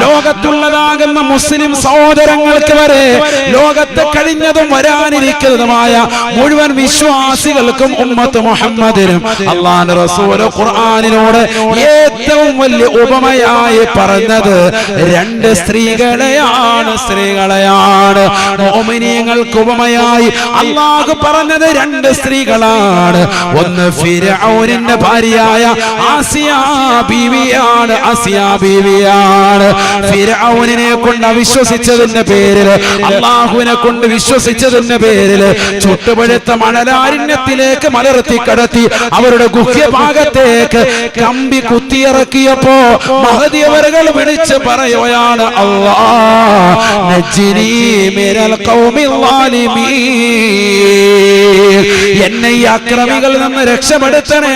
ലോകത്തുള്ളതാകുന്ന മുസ്ലിം സഹോദരങ്ങൾക്ക് വരെ ലോകത്ത് കഴിഞ്ഞതും വരാനിരിക്കുന്നതുമായ മുഴുവൻ വിശ്വാസികൾക്കും ഉമ്മത്ത് മുഹമ്മദിനും അല്ലാഹുവിന്റെ റസൂൽ ഖുർആനിനോട് ഏറ്റവും വലിയ ഉപമയായി പറഞ്ഞത് 2 സ്ത്രീകളെയാണ്. മുഅ്മിനീങ്ങൾക്ക് ഉപമയായി അല്ലാഹു പറഞ്ഞത് 2 സ്ത്രീകളാണ്. ഒന്ന് ഫിർഔനിന്റെ ഭാര്യയായ ആസിയാ ബീവിയാണ്. ഫിർഔനിനെ കൊണ്ട് അവിശ്വസിച്ചതിന്റെ പേരിൽ, അല്ലാഹുവിനെ കൊണ്ട് വിശ്വസിച്ചതിന്റെ പേരിൽ ചുട്ടുപഴുത്ത മണലാരണ്യത്തിലേക്ക് മലർത്തി കടത്തി അവരുടെ ഗുഹ്യഭാഗത്തേക്ക് കമ്പി കുത്തിയിറക്കിയപ്പോ മഹദി അവരുകൾ വിളിച്ച് പറയുകയാണ്, അല്ലാഹ് നജ്ജിനി മിനൽ ഖൗമിൽ ളാലിമീൻ. എന്നെ ഈ അക്രമികളിൽ നിന്ന് രക്ഷപ്പെടുത്തണേ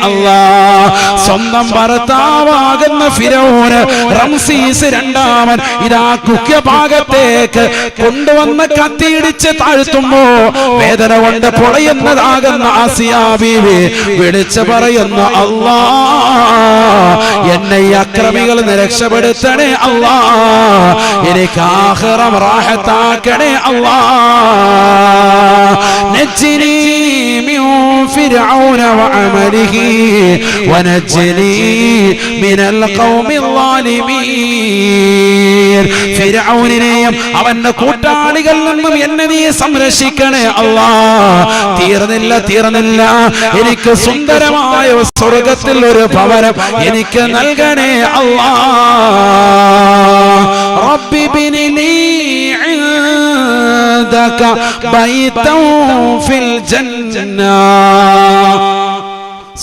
അല്ലാഹ്. സ്വന്തം ഭർത്താവാകുന്ന ഫിറൗന് റംസീസ് രണ്ടാമൻ ഇതാ ഗുഹ്യഭാഗത്തേക്ക് കൊണ്ടുവന്ന് കത്തിയിടിച്ച് താഴ്ത്തുമ്പോ വേദന കൊണ്ട് പൊളയുന്നതാകുന്ന ആസിയാ ബീവി വിളിച്ചു പറയുന്ന, അല്ലാഹ് എന്നെ ഈ അക്രമികളിൽ നിന്ന് രക്ഷപ്പെടുത്തണേ അല്ലാഹ്. എനിക്ക് ആഖിറം റാഹത്താക്കണേ അല്ലാഹ്. നജ്ജിനി മിൻ ഫിർഔന വഅമലിഹി വനജ്ജിനി മിനൽ ഖൗമിൽ ളാലിമീൻ. ഫിർഔനിനെയും അവന്റെ കൂട്ടാളികളിൽ നിന്നും എന്നെ നീ സംരക്ഷിക്കണേ അല്ലാഹ്. തീർന്നില്ല. എനിക്ക് സുന്ദരമായ സ്വർഗ്ഗത്തിൽ ഒരു ഭവനം എനിക്ക് നൽകണേ അല്ലാഹ്. റബ്ബി ബിനിലി ഇൻദക ബൈതൻ ഫിൽ ജന്ന.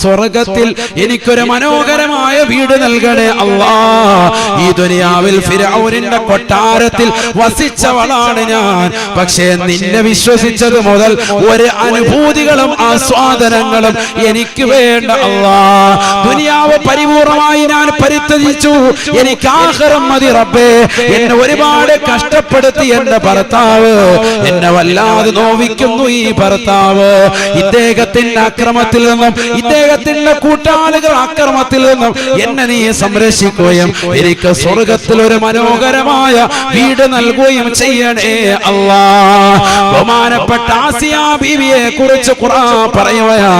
സ്വർഗത്തിൽ എനിക്കൊരു മനോഹരമായ വീട് നൽകണേ അല്ലാഹ്. ഈ ദുനിയാവിൽ ഫിർഔനിന്റെ കൊട്ടാരത്തിൽ വസിച്ചവളാണ് ഞാൻ. പക്ഷേ നിന്നെ വിശ്വസിച്ചത് മുതൽ ഒരു അനുഭൂതികളും ആസ്വാദനങ്ങളും എനിക്ക് വേണ്ട അല്ലാഹ്. ദുനിയാവ് പരിപൂർണമായി ഞാൻ പരിത്യജിച്ചു. എനിക്ക് ആഖിറം മതി റബ്ബേ. എന്നെ ഒരുപാട് കഷ്ടപ്പെടുത്തി എന്റെ ഭർത്താവ്. എന്നെ വല്ലാതെ നോവിക്കുന്നു ഈ ഭർത്താവ്. ഇദ്ദേഹത്തിന്റെ അക്രമത്തിൽ നിന്നും ഇദ്ദേഹം ഇദ്ദേഹത്തിന്റെ കൂട്ടാളികൾ അക്രമത്തിൽ നിന്നും എന്നെ നീ സംരക്ഷിക്കുകയും എനിക്ക് സ്വർഗത്തിൽ ഒരു മനോഹരമായ വീട് നൽകുകയും ചെയ്യണേ അല്ലാഹ്. ബഹുമാനപ്പെട്ട ആസിയ ബീവിയെ കുറിച്ച് ഖുർആൻ പറയുകയാ,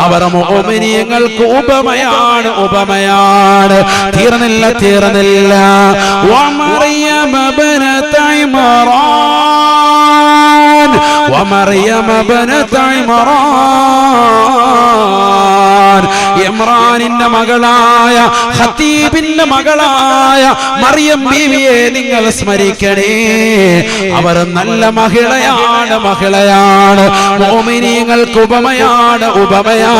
അവർ മുഅ്മിനീങ്ങൾക്ക് ഉപമയാണ്, ഉപമയാണ്. തീർന്നില്ല. വമറിയം ബനത ഇമ്രാൻ, വമറിയം ബനത ഇമ്രാൻ, ഇമ്രാനിന്റെ മകളായ ഖതീബിന്റെ മകളായ മറിയം ബീവിയെ നിങ്ങൾ സ്മരിക്കണേ. അവർ നല്ല മഹിളയാണ്, മഹിളയാണ്. മുഅ്മിനീങ്ങൾക്ക് ഉപമയാണ്, ഉപമയാ.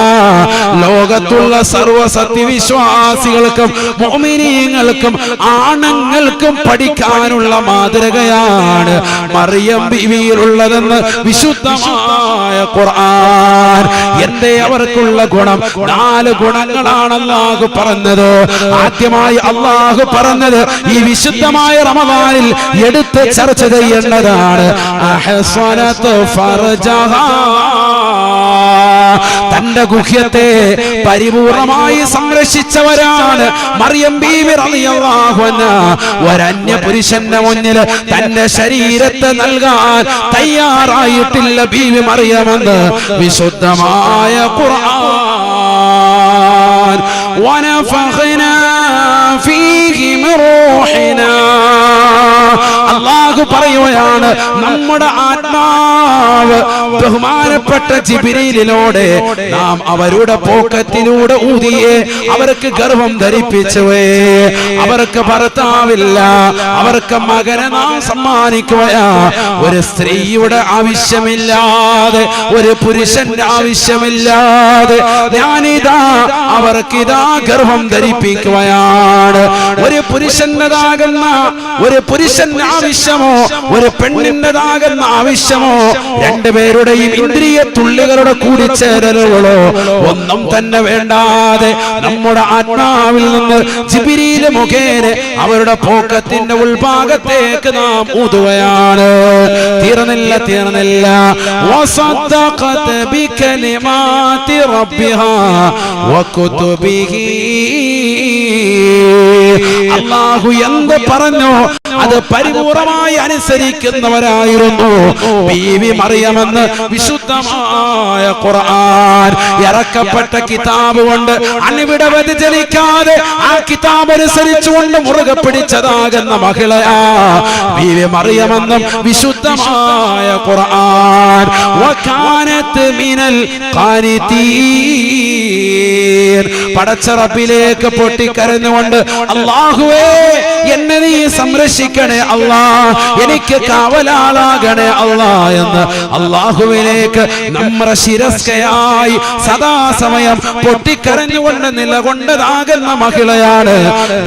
ലോകത്തുള്ള സർവ്വ സത്യവിശ്വാസികൾക്കും മുഅ്മിനീങ്ങൾക്കും ആണുങ്ങൾക്കും പഠിക്കാനുള്ള മാതൃകയാണ് മറിയം ബീവിയിലുള്ളതെന്ന് വിശുദ്ധമായ ഖുർആൻ. എന്തേ അവർക്കുള്ള ഗുണം? 4 ഗുണങ്ങളാണ് അല്ലാഹു പറഞ്ഞത്. ആദ്യമായി അല്ലാഹു പറഞ്ഞത് ഈ വിശുദ്ധമായ റമദാനിൽ എടുത്ത് ചർച്ച ചെയ്യേണ്ടതാണ്. അഹ്സനതു ഫർജഹാ, തന്റെ ഗുഹ്യത്തെ പരിപൂർണമായി സംരക്ഷിച്ചവരാണ് മറിയം ബീവി റളിയല്ലാഹു അൻഹാ. ഒരന്യ പുരുഷന്റെ മുന്നിൽ തന്റെ ശരീരത്തെ നൽകാൻ തയ്യാറായിട്ടില്ല ബീവി മറിയമെന്ന് വിശുദ്ധമായ ഖുർആൻ. വനഫഖനാ ഫീഹി മിൻ റൂഹിനാ, അല്ലാഹു പറയുകയാണ്, നമ്മുടെ ആത്മാവ് ബഹുമാനപ്പെട്ട ജിബ്രീലിനോട് നാം അവരുടെ പോക്കറ്റിലൂടെ ഊതിയേ അവർക്ക് ഗർഭം ധരിപ്പിച്ചുവേ. അവർക്ക് ഭർത്താവില്ല, അവർക്ക് മകനെ നാം സമ്മാനിക്കുകയാ. ഒരു സ്ത്രീയുടെ ആവശ്യമില്ലാതെ, ഒരു പുരുഷന്റെ ആവശ്യമില്ലാതെ ഞാനിതാ അവർക്കിതാ ഗർഭം ധരിപ്പിക്കുകയാണ്. ഒരു പുരുഷന്റേതാകുന്ന, ഒരു പുരുഷന്റെ ആവശ്യമോ ഒരു പെണ്ണിന്റേതാകുന്ന ആവശ്യമോ, രണ്ടുപേരുടെയും ഇന്ദ്രിയ തുള്ളികളുടെ കൂടിച്ചേരലുകളോ ഒന്നും തന്നെ വേണ്ടാതെ നമ്മുടെ ആത്മാവിൽ നിന്ന് ജിബ്രീൽ മുഖേന അവരുടെ പോക്കത്തിന്റെ ഉൾഭാഗത്തേക്ക് നാം ഊതുകയാണ്. തീർന്നില്ല. വസദ്ദഖത് ബികലിമാതി റബ്ബിഹാ വകുതുബിഹി, അല്ലാഹു എന്ത് പറഞ്ഞു അത് പരിപൂർണമായി അനുസരിക്കുന്നവരായിരുന്നു ബീവി മറിയമെന്ന് വിശുദ്ധമായ ഖുർആൻ. ഇറക്കപ്പെട്ട കിതാബ് കൊണ്ട് അണിവിട വ്യതിചലിക്കാതെ ആ കിതാബ് അനുസരിച്ചുകൊണ്ട് മുറുകെ പിടിച്ചതാകുന്ന മഹിളയാ ബീവി മറിയമെന്നും വിശുദ്ധമായ ഖുർആൻ. വകാനത് മിനൽ ഖാനിതീൻ, പടച്ച റബ്ബിലേക്ക് പൊട്ടിക്കരഞ്ഞുകൊണ്ട് അല്ലാഹുവേ എന്നെ നീ സംരക്ഷിക്കണേ അല്ലാ, എനിക്ക് കാവലാളാകണേ അല്ലാ എന്ന് അല്ലാഹുവിലേക്ക് നമ്മുടെ ശിരസ്കയായി സദാസമയം പൊട്ടിക്കരഞ്ഞുകൊണ്ട് നിലകൊണ്ടതാകുന്ന മഹിളയാണ്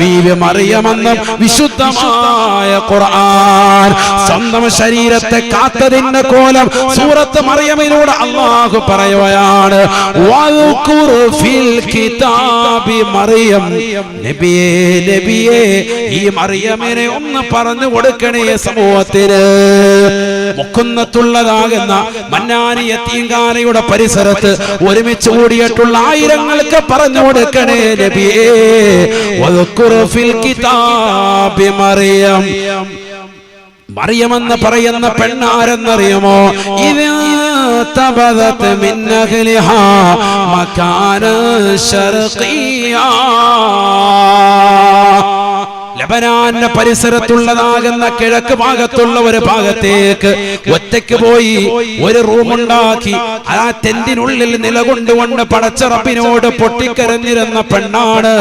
ബീവി മറിയമെന്നും വിശുദ്ധമായ ഖുർആൻ. സ്വന്തം ശരീരത്തെ കാത്തതിന്റെ കോലം സൂറത്ത് മറിയമിലൂടെ അല്ലാഹു പറയുകയാണ്. വൽഖുർ ഫിൽ കിതാബി മറിയം, നബിയേ നബിയേ ഈ മറിയമിനെ ഒന്ന് പറഞ്ഞു കൊടുക്കണേ സമൂഹത്തിന്. മുക്കുന്നത്തുള്ളതാകുന്ന മന്നാനി യതീംഖാനയുടെ പരിസരത്ത് ഒരുമിച്ച് കൂടിയിട്ടുള്ള ആയിരങ്ങൾക്ക് പറഞ്ഞു കൊടുക്കണേ നബിയേ. വൽഖുർ ഫിൽ കിതാബി മറിയം, മറിയമെന്ന് പറയുന്ന പെണ്ണാരെന്നറിയുമോ? ഇത് തബദത് മിൻ അഹ്ലിഹാ മകാന ശർഖിയാ, ലബനാന്റെ പരിസരത്തുള്ളതാകുന്ന കിഴക്ക് ഭാഗത്തുള്ള ഒരു ഭാഗത്തേക്ക് ഒറ്റയ്ക്ക് പോയി ഒരു റൂമുണ്ടാക്കി ആ ടെന്റിനുള്ളിൽ നിലകൊണ്ടുകൊണ്ട് പടച്ച റബ്ബിനോട് പൊട്ടിക്കരഞ്ഞിരുന്ന പെണ്ണാണ്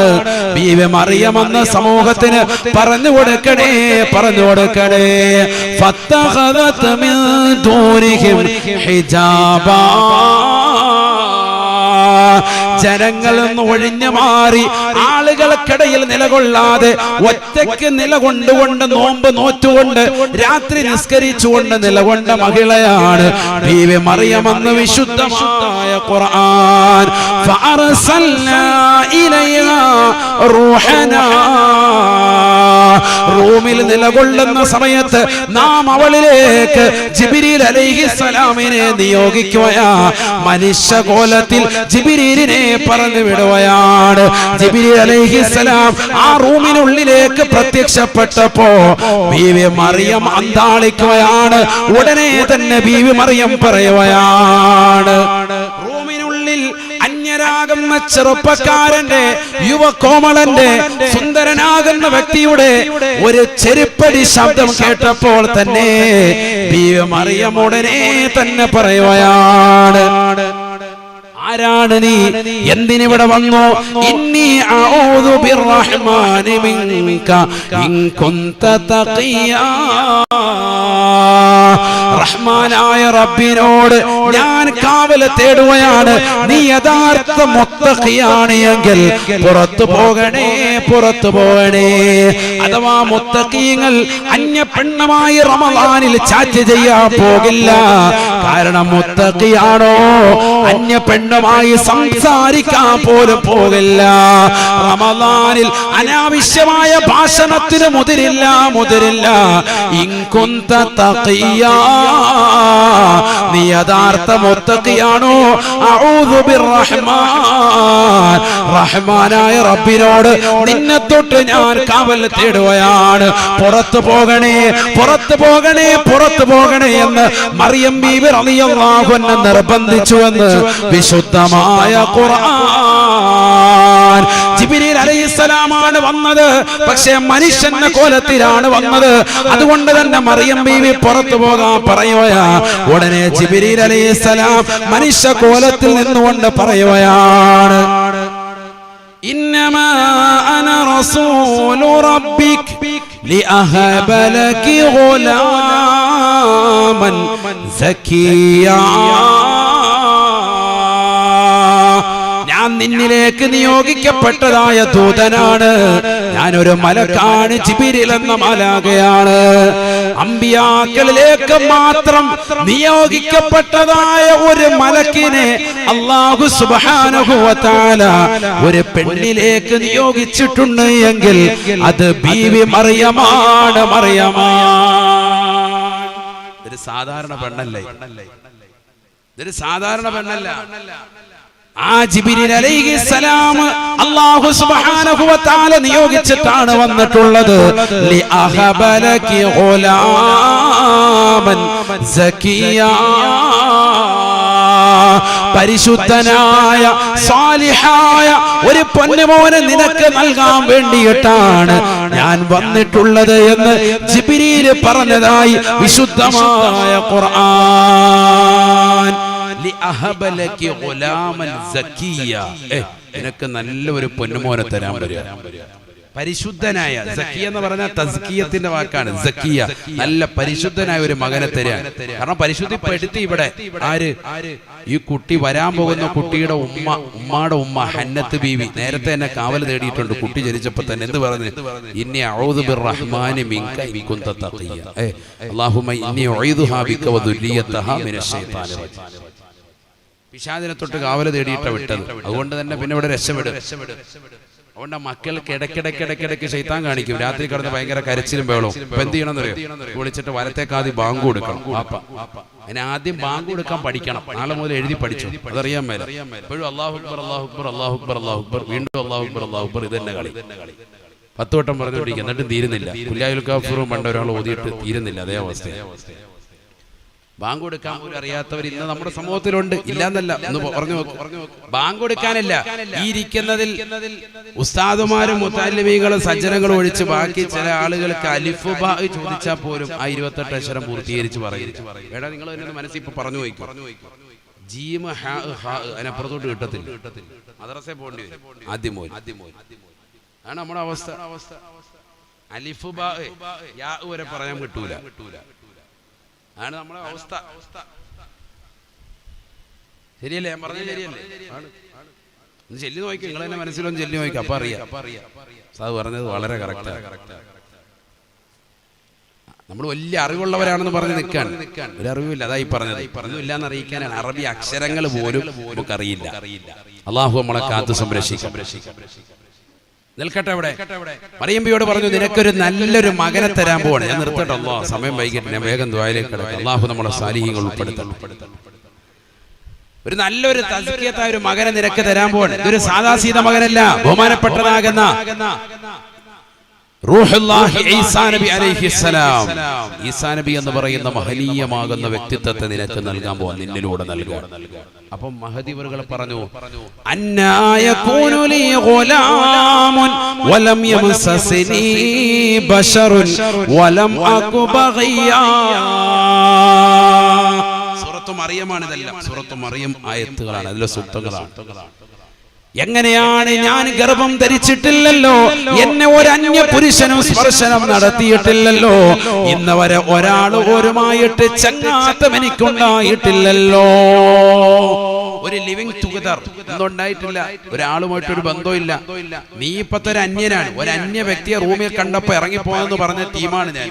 ബീവി മറിയമെന്ന സമൂഹത്തിന് പറഞ്ഞു കൊടുക്കണേ, പറഞ്ഞു കൊടുക്കണേ. ഫത്തഖദത് മിൻ ദൂനിഹിം ഹിജാബാ, ജനങ്ങളിൽ നിന്ന് ഒഴിഞ്ഞു മാറി ആളുകൾക്കിടയിൽ നിലകൊള്ളാതെ ഒറ്റയ്ക്ക് നിലകൊണ്ടുകൊണ്ട് നോമ്പ് നോറ്റുകൊണ്ട് രാത്രി നിസ്കരിച്ചുകൊണ്ട് നിലകൊണ്ട മഹിളയാണ് ബീവി മറിയമെന്ന് വിശുദ്ധമായ ഖുർആൻ. ഫഅർസൽനാ ഇലൈഹാ റൂഹനാ. റൂമിൽ നിലകൊള്ളുന്ന സമയത്ത് നാം അവളിലേക്ക് ജിബ്രീൽ അലൈഹിസ്സലാമിനെ നിയോഗിക്കുകയാ. മനുഷ്യകോലത്തിൽ ജിബ്രീലിനെ പറഞ്ഞു വിടുകയാണ്. ജിബ്രീൽ അലൈഹിസ്സലാം ആ റൂമിനുള്ളിലേക്ക് പ്രത്യക്ഷപ്പെട്ടപ്പോ ബീവി മറിയം അന്താളിക്കുകയാണ്. ഉടനെ തന്നെ ബീവി മറിയം പറയുകയാണ്, റൂമിനുള്ളിൽ അന്യരാകുന്ന ചെറുപ്പക്കാരന്റെ, യുവകോമളന്റെ, സുന്ദരനാകുന്ന വ്യക്തിയുടെ ഒരു ചെരുപ്പടി ശബ്ദം കേട്ടപ്പോൾ തന്നെ ബീവി മറിയം ഉടനെ തന്നെ പറയുകയാണ്, ആരാണ് നീ? എന്തിനിവിടെ വന്നു? ഇന്നി അഊദു ബിർറഹ്മാനി മിൻക ഇൻ കുൻത തഖിയാ. റഹ്മാനായ റബ്ബിനോട് ഞാൻ കാവൽ തേടുകയാണ്. നീ യഥാർത്ഥ മുത്തഖിയാണ് എങ്കിൽ പുറത്തു പോകണേ, പുറത്തു പോകണേ. അഥവാ മുത്തഖീങ്ങൾ അന്യ പെണ്ണുമായി റമളാനിൽ ചാറ്റ് ചെയ്യാൻ പോകില്ല. കാരണം മുത്തഖിയാണോ അന്യ പെണ്ണുമായി സംസാരിക്കാൻ പോലും പോകില്ല. റമളാനിൽ അനാവശ്യമായ ഭാഷണത്തിന് മുതിരില്ല. ഇൻ കുൻത തഖിയാ, നീ യഥാർത്ഥ മുത്തഖിയാണോ? അഊദു ബിർറഹ്മാൻ, റഹ്മാനായ റബ്ബിനോട് നിന്നെ തൊട്ട് ഞാൻ കാവൽ തേടുകയാണ്. പുറത്തു പോകണേ, പുറത്തു പോകണേ, പുറത്തു പോകണേ എന്ന് മറിയം ബീവി റളിയല്ലാഹു അൻഹ നിർബന്ധിച്ചുവെന്ന് വിശുദ്ധമായ ഖുർആൻ. ജിബ്രീൽ അലൈഹിസ്സലാമാണ് വന്നത്, പക്ഷേ മനുഷ്യന്റെ കോലത്തിലാണ് വന്നത്. അതുകൊണ്ട് തന്നെ മറിയം ബീവി പുറത്തു പോകാൻ പറയുകയാ. ഉടനെ ജിബ്രീൽ അലൈഹിസ്സലാം മനുഷ്യ കോലത്തിൽ നിന്നുകൊണ്ട് പറയുകയാണ്, ഇന്നമാ അന റസൂലു റബ്ബിക് ലിഅഹബ ലകി ഗുലാമൻ സക്കിയാ. ഞാൻ നിന്നിലേക്ക് നിയോഗിക്കപ്പെട്ടതായ ദൂതനാണ്. ഞാനൊരു മലക്കാണ്, ജിബ്രീൽ എന്ന മാലാഖയാണ്. അമ്പിയാക്കളിലേക്ക് മാത്രം നിയോഗിക്കപ്പെട്ടതായ ഒരു മലക്കിനെ അല്ലാഹു സുബ്ഹാനഹു വ തആല ഒരു പെണ്ണിലേക്ക് നിയോഗിച്ചിട്ടുണ്ട് എങ്കിൽ അത് ബീവി മറിയമാണ്. ഇതൊരു സാധാരണ പെണ്ണല്ലേ, ഇതൊരു സാധാരണ പെണ്ണല്ല. ആ ജിബ്രീൽ അലൈഹിസ്സലാം അല്ലാഹു സുബ്ഹാനഹു വ തആല നിയോഗിച്ചിട്ടാണ് വന്നിട്ടുള്ളത്. ലിഅഹബ ലകി ഗുലാമൻ സക്കിയാ, പരിശുദ്ധനായ സാലിഹായ ഒരു പൊന്നുമോനെ നിനക്ക് നൽകാൻ വേണ്ടിയിട്ടാണ് ഞാൻ വന്നിട്ടുള്ളത് എന്ന് ജിബ്രീൽ പറഞ്ഞതായി വിശുദ്ധമായ ഖുർആൻ. നിനക്ക് നല്ല ഒരു പൊന്നുമോനെ തരാൻ വരിക. പരിശുദ്ധനായ, സക്കിയ എന്ന് പറഞ്ഞാൽ തസ്കിയത്തിന്റെ വാക്കാണ്. സക്കിയ, നല്ല പരിശുദ്ധനായ ഒരു മകനെ തരാൻ. കാരണം പരിശുദ്ധിപ്പെടുത്തി ഇവിടെ ആര്? ഈ കുട്ടി വരാൻ പോകുന്ന കുട്ടിയുടെ ഉമ്മയുടെ ഉമ്മ ഹന്നത്ത് ബീവി നേരത്തെ തന്നെ കാവൽ തേടിയിട്ടുണ്ട്. കുട്ടി ജനിച്ചപ്പോ തന്നെ എന്ത് പറഞ്ഞു? ഇന്നി അഊദു ബിർറഹ്മാനി മിൻക ഇൻ കുൻത തഖിയ. അല്ലാഹുമ്മ ഇന്നി ഉഈദുഹാ ബിക വ ദുർരിയതഹാ മിനശ് ശൈത്താനിർ റജീം. പിശാചിനെ തൊട്ട് കാവൽ തേടിയിട്ട വിട്ടത്. അതുകൊണ്ട് തന്നെ പിന്നെ ഇവിടെ രക്ഷപ്പെടും. അതുകൊണ്ട് മക്കൾക്ക് ഇടയ്ക്കിടയ്ക്ക് ശൈത്താൻ കാണിക്കും. രാത്രി കിടന്ന് ഭയങ്കര കരച്ചിലും ബഹളവും. ഇപ്പൊ എന്ത് ചെയ്യണമെന്നറിയോ? വിളിച്ചിട്ട് വലത്തേക്കാദ്യം ബാങ്ക് കൊടുക്കണം. അതിന് ആദ്യം ബാങ്ക് കൊടുക്കാൻ പഠിക്കണം. നാളെ മുതൽ എഴുതി പഠിച്ചു. അതറിയാൻ മേല. എപ്പോഴും അല്ലാഹു അക്ബർ, അല്ലാഹു അക്ബർ, അല്ലാഹു അക്ബർ, അല്ലാഹു അക്ബർ, വീണ്ടും അല്ലാഹു അക്ബർ, അല്ലാഹു അക്ബർ. ഇത് തന്നെ കളി. 10 വട്ടം പറഞ്ഞുകൊണ്ടിരിക്കും, എന്നിട്ടും തീരുന്നില്ല. ഖുൽയാഉൽ കാഫിറൂൻ പണ്ട് ഒരാൾ ഓതിയിട്ട് തീരുന്നില്ല. അതേ അവസ്ഥ. ബാങ്ക് കൊടുക്കാൻ പോലും അറിയാത്തവർ ഇന്ന് നമ്മുടെ സമൂഹത്തിലുണ്ട്. ഇല്ലാന്നല്ല, ഒന്ന് പറഞ്ഞു നോക്കും. ബാങ്ക് കൊടുക്കാനല്ല, ഈ ഇരിക്കുന്നതിൽ ഉസ്താദുമാരും മുത്തഅല്ലിമീങ്ങളും സജ്ജനങ്ങളും ഒഴിച്ച് ബാക്കി ചില ആളുകൾക്ക് അലിഫ് ബാ ചോദിച്ചാൽ പോലും ആ 28 അക്ഷരം പൂർത്തീകരിച്ച് പറയും. വേടാ, നിങ്ങൾ തന്നെ മനസ്സിൽ ഇപ്പൊ പറഞ്ഞു പോയിക്കും. ജീമ ഹാ ഹാ അതിനപ്പുറത്തോട്ട് കിട്ടത്തില്ല. മദ്രസയിൽ പോകേണ്ടി വരും. ആദ്യം പോയി ആണ് നമ്മുടെ അവസ്ഥ. അലിഫ് ബാ യാ വരെ പറയാൻ കിട്ടൂല. ആണ് നമ്മുടെ അവസ്ഥ. ശരിയല്ലേ? ഞാൻ പറഞ്ഞത് ശരിയല്ലേ? ഒന്ന് ചെല്ലി നോക്കി, നിങ്ങൾ തന്നെ മനസ്സിലൊന്ന് ചെല്ലി നോക്കി, അപ്പൊ അറിയാം. സാർ പറഞ്ഞത് വളരെ കറക്റ്റാണ്. നമ്മൾ വലിയ അറിവുള്ളവരാണെന്ന് പറഞ്ഞ് നിൽക്കാണ്. ഒരു അറിവില്ല, അതായി പറഞ്ഞത്. പറഞ്ഞില്ല എന്ന് അറിയിക്കാനാണ്. അറബി അക്ഷരങ്ങൾ പോലും നമുക്കറിയില്ല. അള്ളാഹു നമ്മളെ കാത്തു സംരക്ഷിക്കാം. നിൽക്കട്ടെ അവിടെ. മറിയം ബിയോട് പറഞ്ഞു, നിനക്കൊരു നല്ലൊരു മകനെ തരാൻ പോവാണ്. ഞാൻ നിർത്തട്ടെ, അല്ലാഹ് സമയം വൈകിട്ട് ഞാൻ വേഗം ദുആയിലേക്ക് കടക്കാം. അല്ലാഹു നമ്മളെ സാലിഹീങ്ങൾ ഉൾപ്പെടുത്തണം. ഒരു നല്ലൊരു തസ്കിയത്തായ ഒരു മകനെ നിനക്ക് തരാൻ പോവാണ്. ഇതൊരു സാദാസീത മകനല്ല, ബഹുമാനപ്പെട്ടതാകുന്ന റൂഹുല്ലാഹി ഈസാ നബി അലൈഹിസ്സലാം. ഈസാ നബി എന്ന് പറയുന്ന മഹനീയമാകുന്ന വ്യക്തിത്വത്തെ നിനക്ക് നൽകാൻ പോവാൻ, നിന്നിലൂടെ നൽകാൻ. അപ്പം മഹദി വറുകൾ പറഞ്ഞു, അന്നാ യകൂനു ലീ ഗുലാമുൻ വലം യമസസ്നി ബശറുൻ വലം അകു ബഗിയാ. സൂറത്തു മറിയമാണ് ഇതെല്ലാം. സൂറത്തു മറിയം ആയത്തുകളാണ്, അതിലെ സൂക്തങ്ങളാണ്. എങ്ങനെയാണ് ഞാൻ ഗർഭം ധരിച്ചിട്ടില്ലല്ലോ, എന്നെ ഒരു അന്യ പുരുഷനും സ്പർശനം നടത്തിയിട്ടില്ലല്ലോ, ഇന്ന് വരെ ഒരാൾ ഒരുമായിട്ട് ചങ്ങാത്തം എനിക്കുണ്ടായിട്ടില്ലല്ലോ. ഒരു ലിവിങ് ടുഗദർ ഒന്നും ഉണ്ടായിട്ടില്ല, ഒരാളുമായിട്ടൊരു ബന്ധമില്ല. നീ ഇപ്പത്തെ ഒരു അന്യനാണ്. ഒരു അന്യ വ്യക്തിയെ റൂമിൽ കണ്ടപ്പോ ഇറങ്ങിപ്പോയെന്ന് പറഞ്ഞ ടീമാണ് ഞാൻ.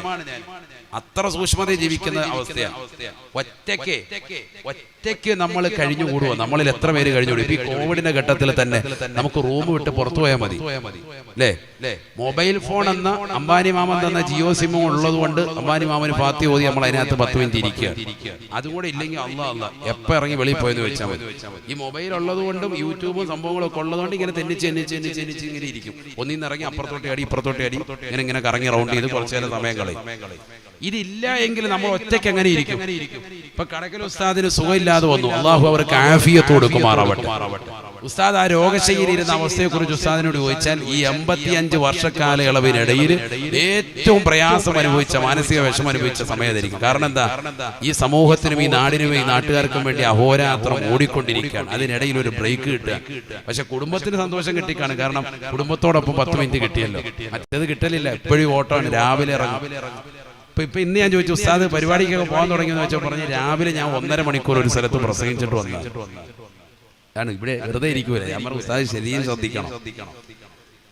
അത്ര സൂക്ഷ്മത ജീവിക്കുന്ന അവസ്ഥയാണ്. ഒറ്റയ്ക്ക് നമ്മൾ കഴിഞ്ഞുകൂടുക. നമ്മളിൽ എത്ര പേര് കഴിഞ്ഞുകൂടും? ഇപ്പൊ ഈ കോവിഡിന്റെ ഘട്ടത്തിൽ തന്നെ നമുക്ക് റൂം വിട്ട് പുറത്തു പോയാൽ മതി അല്ലേ? മൊബൈൽ ഫോൺ എന്ന അംബാനി മാമൻ തന്ന ജിയോ സിമ്മും ഉള്ളത് കൊണ്ട് അംബാനി മാമന് ഫാത്തി ഓതി നമ്മൾ അതിനകത്ത് 10 മിനിറ്റ് ഇരിക്കുക. അതും കൂടെ ഇല്ലെങ്കിൽ അല്ല എപ്പോൾ ഇറങ്ങി വെളിയിൽ പോയെന്ന് വെച്ചാൽ മതി. ഈ മൊബൈൽ ഉള്ളത് കൊണ്ടും യൂട്യൂബും സംഭവങ്ങളൊക്കെ ഉള്ളതുകൊണ്ട് ഇങ്ങനെ തെന്നിച്ച് ഇങ്ങനെ ഇരിക്കും. ഒന്നിന്ന് ഇറങ്ങി അപ്പുറത്തോട്ട് അടി ഇപ്പുറത്തോട്ട് അടി ഇങ്ങനെ കറങ്ങി റൗണ്ട് ചെയ്ത് കുറച്ചു നേരം സമയം കളയും. ഇതില്ല എങ്കിൽ നമ്മൾ ഒറ്റയ്ക്ക് എങ്ങനെ ഇരിക്കും? ഇപ്പൊ കടക്കൽ ഉസ്താദിന് സുഖമില്ലാതെ വന്നു, അള്ളാഹു അവർക്ക് ആഫിയത്ത് കൊടുക്കുമാറാവട്ടെ. ഉസ്താദ് ആ രോഗശൈലിയിരുന്ന അവസ്ഥയെക്കുറിച്ച് ഉസ്താദിനോട് ചോദിച്ചാൽ ഈ 85 വർഷക്കാലയളവിനിടയിൽ ഏറ്റവും പ്രയാസം അനുഭവിച്ച, മാനസിക വിഷമം അനുഭവിച്ച സമയത്തായിരിക്കും. കാരണം എന്താ? ഈ സമൂഹത്തിനും ഈ നാടിനും ഈ നാട്ടുകാർക്കും വേണ്ടി അഹോരാത്രം ഓടിക്കൊണ്ടിരിക്കുകയാണ്. അതിനിടയിൽ ഒരു ബ്രേക്ക് കിട്ടുക. പക്ഷെ കുടുംബത്തിന് സന്തോഷം കിട്ടിക്കാണ്. കാരണം കുടുംബത്തോടൊപ്പം 10 മിനിറ്റ് കിട്ടിയല്ലോ. മറ്റേത് കിട്ടലില്ല, എപ്പോഴും ഓട്ടമാണ്, രാവിലെ ഇറങ്ങും. ഇപ്പൊ ഇന്ന് ഞാൻ ചോദിച്ചു, ഉസ്താദ് പരിപാടിക്കൊക്കെ പോകാൻ തുടങ്ങിയെന്ന് വെച്ചാൽ പറഞ്ഞ് രാവിലെ ഞാൻ 1.5 മണിക്കൂർ ഒരു സ്ഥലത്ത് പ്രസംഗിച്ചിട്ട് വന്നു. ഇവിടെ വെറുതെ ഇരിക്കൂല. ഞാൻ പറഞ്ഞു, ഉസ്താദ് ശരിയും ശ്രദ്ധിക്കണം.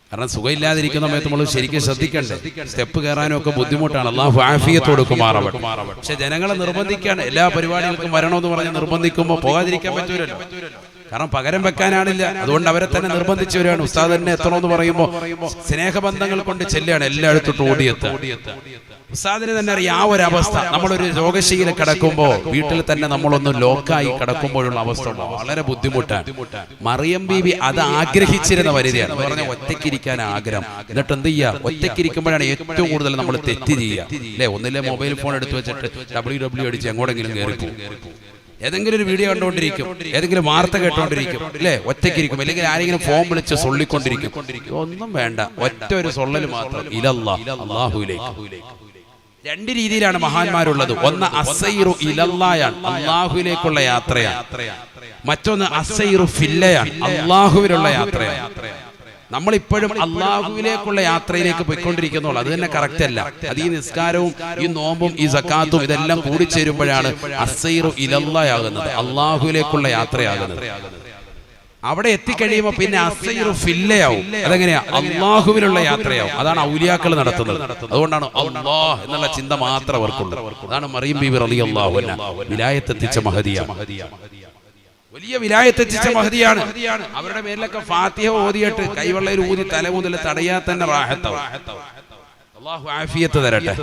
കാരണം സുഖമില്ലാതിരിക്കുന്ന സമയത്ത് നമ്മൾ ശരിക്കും ശ്രദ്ധിക്കണ്ടേ. സ്റ്റെപ്പ് കയറാനും ഒക്കെ ബുദ്ധിമുട്ടാണ്. അല്ലാഹു ആഫിയത്ത് കൊടുക്കുമാറാവട്ടെ. പക്ഷെ ജനങ്ങളെ നിർബന്ധിക്കാണ്, എല്ലാ പരിപാടികൾക്കും വരണമെന്ന് പറഞ്ഞ് നിർബന്ധിക്കുമ്പോൾ പോകാതിരിക്കാൻ പറ്റൂലല്ലോ. കാരണം പകരം വെക്കാനാണില്ല. അതുകൊണ്ട് അവരെ തന്നെ നിർബന്ധിച്ചു വരികയാണ്. ഉസ്താദ് തന്നെ എത്തണമെന്ന് പറയുമ്പോൾ സ്നേഹബന്ധങ്ങൾ കൊണ്ട് ചെല്ലുകയാണ്, എല്ലായിടത്തോട്ട് ഓടിയെത്തുക. ഉസ്താദിന് തന്നെ അറിയാം ആ ഒരു അവസ്ഥ. നമ്മളൊരു രോഗശൈലി കിടക്കുമ്പോൾ വീട്ടിൽ തന്നെ നമ്മളൊന്ന് ലോക്കായി കിടക്കുമ്പോഴുള്ള അവസ്ഥ വളരെ ബുദ്ധിമുട്ടാണ്. മറിയം ബീവി അത് ആഗ്രഹിച്ചിരുന്ന വനിതയാണ്. പറഞ്ഞ ഒറ്റയ്ക്കിരിക്കാൻ ആഗ്രഹം. എന്നിട്ട് എന്ത് ചെയ്യുക? ഒറ്റയ്ക്കിരിക്കുമ്പോഴാണ് ഏറ്റവും കൂടുതൽ നമ്മൾ തെറ്റ് ചെയ്യുക അല്ലെ? ഒന്നിലെ മൊബൈൽ ഫോൺ എടുത്തു വെച്ചിട്ട് WW അടിച്ച് എങ്ങോടെങ്കിലും കയറിപ്പോകും. ഏതെങ്കിലും ഒരു വീഡിയോ കണ്ടുകൊണ്ടിരിക്കും, ഏതെങ്കിലും വാർത്ത കേട്ടോണ്ടിരിക്കും അല്ലെ? ഒറ്റയ്ക്കിരിക്കും. അല്ലെങ്കിൽ ആരെങ്കിലും ഫോൺ വിളിച്ച് സൊള്ളിക്കൊണ്ടിരിക്കും. ഒന്നും വേണ്ട, ഒറ്റ ഒരു സൊള്ളല് മാത്രം, ഇലല്ലാഹ്, അല്ലാഹുവിലേക്ക്. 2 രീതിയിലാണ് മഹാന്മാരുള്ളത്. ഒന്ന് അസ്സൈറു ഇലല്ലാഹയാണ്, അല്ലാഹുവിലേക്കുള്ള യാത്രയാണ്. മറ്റൊന്ന് അസ്സൈറു ഫില്ലയാണ്, അല്ലാഹുവിലുള്ള യാത്രയാണ്. നമ്മളിപ്പോഴും അല്ലാഹുവിലേക്കുള്ള യാത്രയിലേക്ക് പോയിക്കൊണ്ടിരിക്കുന്നുള്ളൂ. അത് തന്നെ കറക്റ്റ് അല്ല. അത് ഈ നിസ്കാരവും ഈ നോമ്പും ഈ സക്കാത്തും ഇതെല്ലാം കൂടിച്ചേരുമ്പോഴാണ് അസ്സൈറു ഇലല്ലാഹയാകുന്നത്, അല്ലാഹുവിലേക്കുള്ള യാത്രയാകുന്നത്. അവിടെ എത്തിക്കഴിയുമ്പോൾ പിന്നെ അസ്സൈറു ഫില്ലയാവും. അതെങ്ങനെയാ? അല്ലാഹുവിലുള്ള യാത്രയാവും. അതാണ് ഔലിയാക്കൾ നടത്തുന്നത്. അതുകൊണ്ടാണ് അല്ലാഹ് എന്നുള്ള ചിന്ത മാത്രം അവർക്കുള്ളത്. അതാണ് മറിയം ബീവി റളിയല്ലാഹു അൻഹ വിലായത്തെത്തിച്ച മഹദിയാണ്. വലിയ വിലായത്തെത്തിച്ച മഹദിയാണ്. അവരുടെ മേലൊക്കെ ഫാത്തിഹ ഓതിയിട്ട് കൈവെള്ളയിൽ ഊതി തല മുതൽ തടയാൻ തന്നെ റാഹത്താവും. അല്ലാഹു ആഫിയത്ത് തരട്ടെ,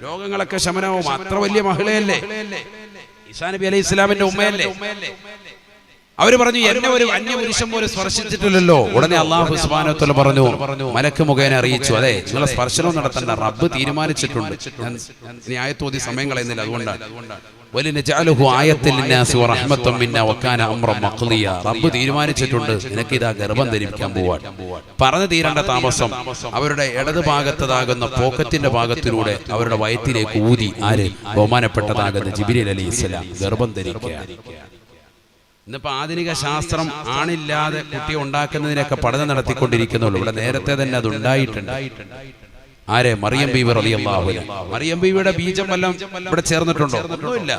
രോഗങ്ങളൊക്കെ ശമനവും. അത്ര വലിയ മഹിളയല്ലേ, ഈസാ നബി അലൈഹി ഇസ്ലാമിന്റെ ഉമ്മയല്ലേ. അവര് പറഞ്ഞു, എന്നെ ഒരു അന്യപുരുഷൻ പോലും സ്പർശിച്ചിട്ടില്ലല്ലോ. ഉടനെ അല്ലാഹു സുബ്ഹാനഹു വ തആല പറഞ്ഞു, മലക്ക് മുഖേന അറിയിച്ചു, അതെ നിങ്ങളെ സ്പർശനം നടത്തേണ്ട, റബ്ബ് തീരുമാനിച്ചിട്ടുണ്ട്. ഞാൻ ഇനി ആയത്തോതി സമയം കളയുന്നില്ല, അതുകൊണ്ടാണ്. വലിനജഅലഹു ആയത്തൻ ലിന്നാസി വറഹ്മത്തൻ മിന്നാ വകാന അംറൻ മഖ്ദിയ. റബ്ബ് തീരുമാനിച്ചിട്ടുണ്ട്, നിനക്ക് ഇതാ ഗർഭം ധരിക്കാൻ പോവാൻ. പറഞ്ഞു തീരേണ്ട താമസം അവരുടെ ഇടത് ഭാഗത്തതാകുന്ന പോക്കറ്റിന്റെ ഭാഗത്തിലൂടെ അവരുടെ വയറ്റിലേക്ക് ഊതി ആര്? ബഹുമാനപ്പെട്ടതാകുന്ന ജിബ്രീൽ അലൈഹിസ്സലാം ഗർഭം ധരിക്കുക. ഇന്നിപ്പോ ആധുനിക ശാസ്ത്രം ആണില്ലാതെ കുട്ടിയെ ഉണ്ടാക്കുന്നതിനൊക്കെ പഠനം നടത്തിക്കൊണ്ടിരിക്കുന്നുള്ളൂ. ഇവിടെ നേരത്തെ തന്നെ അത് ഉണ്ടായിട്ടുണ്ട്. ആരെ? മറിയം ബീവി റളിയല്ലാഹു അൻഹ. മറിയം ബീവിയുടെ ബീജം വല്ലതും ഇവിടെ ചേർന്നിട്ടുണ്ടോ? ഒന്നുമില്ല.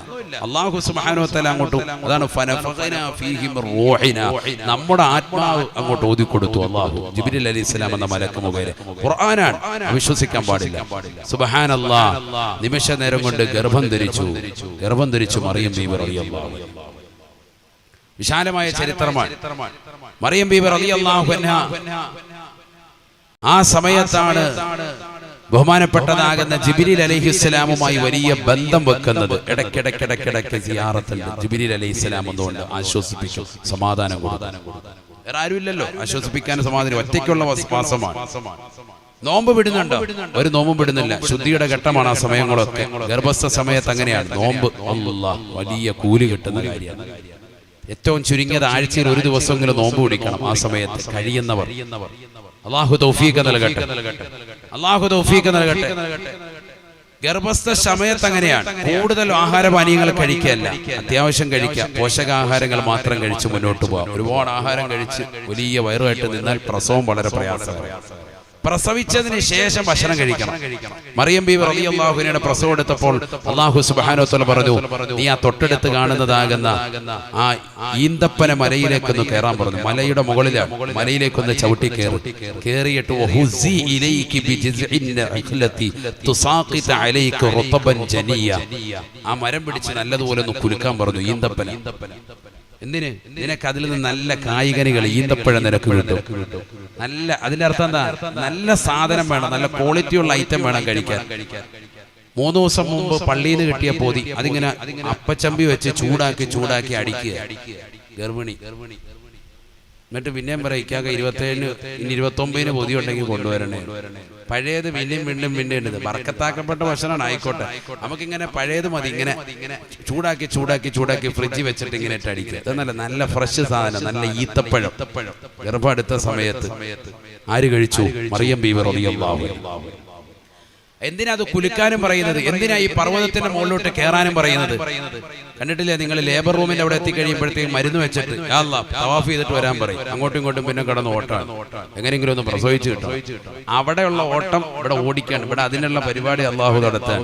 അല്ലാഹു സുബ്ഹാനഹു വ തആല അങ്ങോട്ട്, അതാണ് ഫനഫഖനാ ഫീഹി മിർ റൂഹിനാ, നമ്മുടെ ആത്മാവ് അങ്ങോട്ട് ഓതി കൊടുത്തു അല്ലാഹു ജിബ്രീൽ അലൈഹിസ്സലാം എന്ന മലക്ക് മുഖേന. ഖുർആനാണ്, വിശ്വസിക്കാൻ പാടില്ല. സുബ്ഹാനല്ലാഹ്, നിമിഷ നേരം കൊണ്ട് ഗർഭം ധരിച്ചു മറിയം ബീവി റളിയല്ലാഹു അൻഹ. വിശാലമായ ചരിത്രമാണ്. മറിയം ബീവി റളിയല്ലാഹു അൻഹ ആ സമയത്താണ് ബഹുമാനപ്പെട്ടതാകുന്ന ജിബ്രീൽ അലൈഹിസ്സലാമുമായി വലിയ ബന്ധം വെക്കുന്നത്. ഇടയ്ക്കിടയ്ക്ക് സിയാറത്തുണ്ട്. ജിബ്രീൽ അലൈഹിസ്സലാം എന്നുകൊണ്ട് ആശ്വസിപ്പിക്കും, സമാധാനം കൊടുക്കും. വേറെ ആരുമില്ലല്ലോ ആശ്വസിപ്പിക്കാൻ, സമാധാനം. ഒറ്റയ്ക്കുള്ള വാസമാണ്. നോമ്പ് വിടുന്നുണ്ടോ? ഒരു നോമ്പും വിടുന്നില്ല. ശുദ്ധിയുടെ ഘട്ടമാണ് ആ സമയങ്ങളൊക്കെ. ഗർഭസ്ഥ സമയത്ത് അങ്ങനെയാണ് നോമ്പ്. അല്ലാഹ്, വലിയ കൂലി കിട്ടുന്ന കാര്യമാണ്. ഏറ്റവും ചുരുങ്ങിയത് ആഴ്ചയിൽ ഒരു ദിവസമെങ്കിലും നോമ്പ് പിടിക്കണം. ആ സമയത്ത് കഴിയുന്നവർ അല്ലാഹു തൗഫീഖ് നൽകട്ടെ, അല്ലാഹു തൗഫീഖ് നൽകട്ടെ. ഗർഭസ്ഥ സമയത്ത് അങ്ങനെയാണ്. കൂടുതൽ ആഹാരപാനീയങ്ങൾ കഴിക്കുകയല്ല, അത്യാവശ്യം കഴിക്കുക. പോഷകാഹാരങ്ങൾ മാത്രം കഴിച്ച് മുന്നോട്ട് പോകാം. ഒരുപാട് ആഹാരം കഴിച്ച് വലിയ വയറുമായിട്ട് നിന്നാൽ പ്രസവം വളരെ പ്രയാസകരമാണ്. പ്രസവിച്ചതിന് ശേഷം ഭക്ഷണം കഴിക്കണം. മറിയം ബീവി റളിയല്ലാഹു അൻഹയുടെ പ്രസവം എടുത്തപ്പോൾ അല്ലാഹു സുബ്ഹാനഹു വ തആല പറഞ്ഞു, നീ ആ തൊട്ടടുത്ത് കാണുന്നതാകുന്ന ആ ഈന്തപ്പന മലയിലേക്കൊന്ന് കയറാൻ പറഞ്ഞു. മലയുടെ മുകളിലാണ്. മലയിലേക്കൊന്ന് ചവിട്ടി കയറിയിട്ട് വഹുസി ഇലൈകി ബിജിസ്ഇൻ നഖലതി തുസാഖിത അലൈക റുതബൻ ജനിയ, ആ മരം പിടിച്ച് നല്ലതുപോലെ ഒന്ന് കുലുക്കാൻ പറഞ്ഞു. ഈന്തപ്പന എന്തിന്? നിനക്ക് അതിൽ നിന്ന് നല്ല കായ്കനികൾ, ഈന്തപ്പഴം നിനക്ക് കിട്ടും. നല്ല, അതിന്റെ അർത്ഥം എന്താ? നല്ല സാധനം വേണം, നല്ല ക്വാളിറ്റിയുള്ള ഐറ്റം വേണം കഴിക്കാൻ. 3 ദിവസം മുമ്പ് പള്ളിയിൽ നിന്ന് കിട്ടിയ പൊതി അതിങ്ങനെ അപ്പച്ചമ്പി വെച്ച് ചൂടാക്കി അടിക്കുക ഗർഭിണി. എന്നിട്ട് പിന്നെയും പറയിക്കാക്ക 27-ന് ഇനി 29-ന് പൊതി ഉണ്ടെങ്കിൽ കൊണ്ടുവരണേ. പഴയത് വീണ്ടും ഉണ്ട്. ബർക്കത്താക്കപ്പെട്ട ഭക്ഷണമാണ്, ആയിക്കോട്ടെ. നമുക്കിങ്ങനെ പഴയത് മതി. ഇങ്ങനെ ചൂടാക്കി ഫ്രിഡ്ജിൽ വെച്ചിട്ട് ഇങ്ങനെ ഇട്ടടിക്കുക. ഇതെന്നല്ല, നല്ല ഫ്രഷ് സാധനം, നല്ല ഈത്തപ്പഴം. ഗർഭം എടുത്ത സമയത്ത് ആര് കഴിച്ചു? മറിയം ബീവി റളിയല്ലാഹു അൻഹ. എന്തിനാ അത് കുലുക്കാനും പറയുന്നത്? എന്തിനാ ഈ പർവ്വതത്തിന്റെ മുകളിലോട്ട് കയറാനും പറയുന്നത്? കണ്ടിട്ടില്ലേ നിങ്ങൾ? ലേബർ റൂമിന്റെ അവിടെ എത്തിക്കഴിയുമ്പോഴത്തേക്കും മരുന്ന് വെച്ചിട്ട് യാ അല്ലാഹ് തവാഫ് ചെയ്തിട്ട് വരാൻ പറയും. അങ്ങോട്ടും ഇങ്ങോട്ടും പിന്നെ കടന്ന് ഓട്ടാണ്. എങ്ങനെയെങ്കിലും ഒന്ന് പ്രസവിച്ചു കിട്ടും. അവിടെയുള്ള ഓട്ടം ഇവിടെ ഓടിക്കാണ്. ഇവിടെ അതിനുള്ള പരിപാടി അല്ലാഹു നടത്താൻ.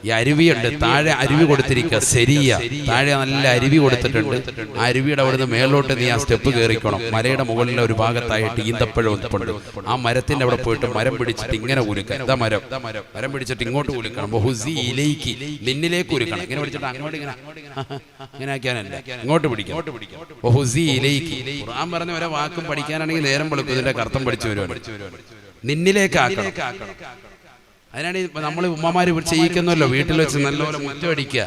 ഈ അരുവിയുണ്ട്, താഴെ അരുവി കൊടുത്തിരിക്കുക. ശരിയ താഴെ നല്ല അരുവി കൊടുത്തിട്ടുണ്ട്. ആ അരുവിയുടെ അവിടുന്ന് മേലോട്ട് നീ ആ സ്റ്റെപ്പ് കയറിക്കണം. മലയുടെ മുകളിലെ ഒരു ഭാഗത്തായിട്ട് ഈന്തപ്പഴം ഉൾപ്പുണ്ട്. ആ മരത്തിന്റെ അവിടെ പോയിട്ട് മരം പിടിച്ചിട്ട് ഇങ്ങനെ കുലുക്കാം. ഇതാ മരം പിടിച്ചിട്ട് ഇങ്ങോട്ട് കുലുക്കണം. ബഹുസി ഇലൈകി, നിന്നിലേക്ക് കുലുക്കണം. ഇങ്ങനെ പിടിച്ചിട്ട് അങ്ങോട്ട് ഇങ്ങനെ ആക്കിയാനല്ല, ഇങ്ങോട്ട് പിടിക്കാം. ബഹുസി ഇലൈകി. ഖുർആൻ പറഞ്ഞ ഒരേ വാക്കും പഠിക്കാനാണെങ്കിൽ നേരം വെളുക്കും. ഇതിന്റെ അർത്ഥം പഠിച്ചു വരുവാണ്. നിന്നിലേക്ക് ആക്കണം. അതിനാണ് നമ്മൾ ഉമ്മമാര് ചെയ്യിക്കുന്നല്ലോ, വീട്ടിൽ വെച്ച് നല്ലപോലെ മുറ്റമടിക്കുക.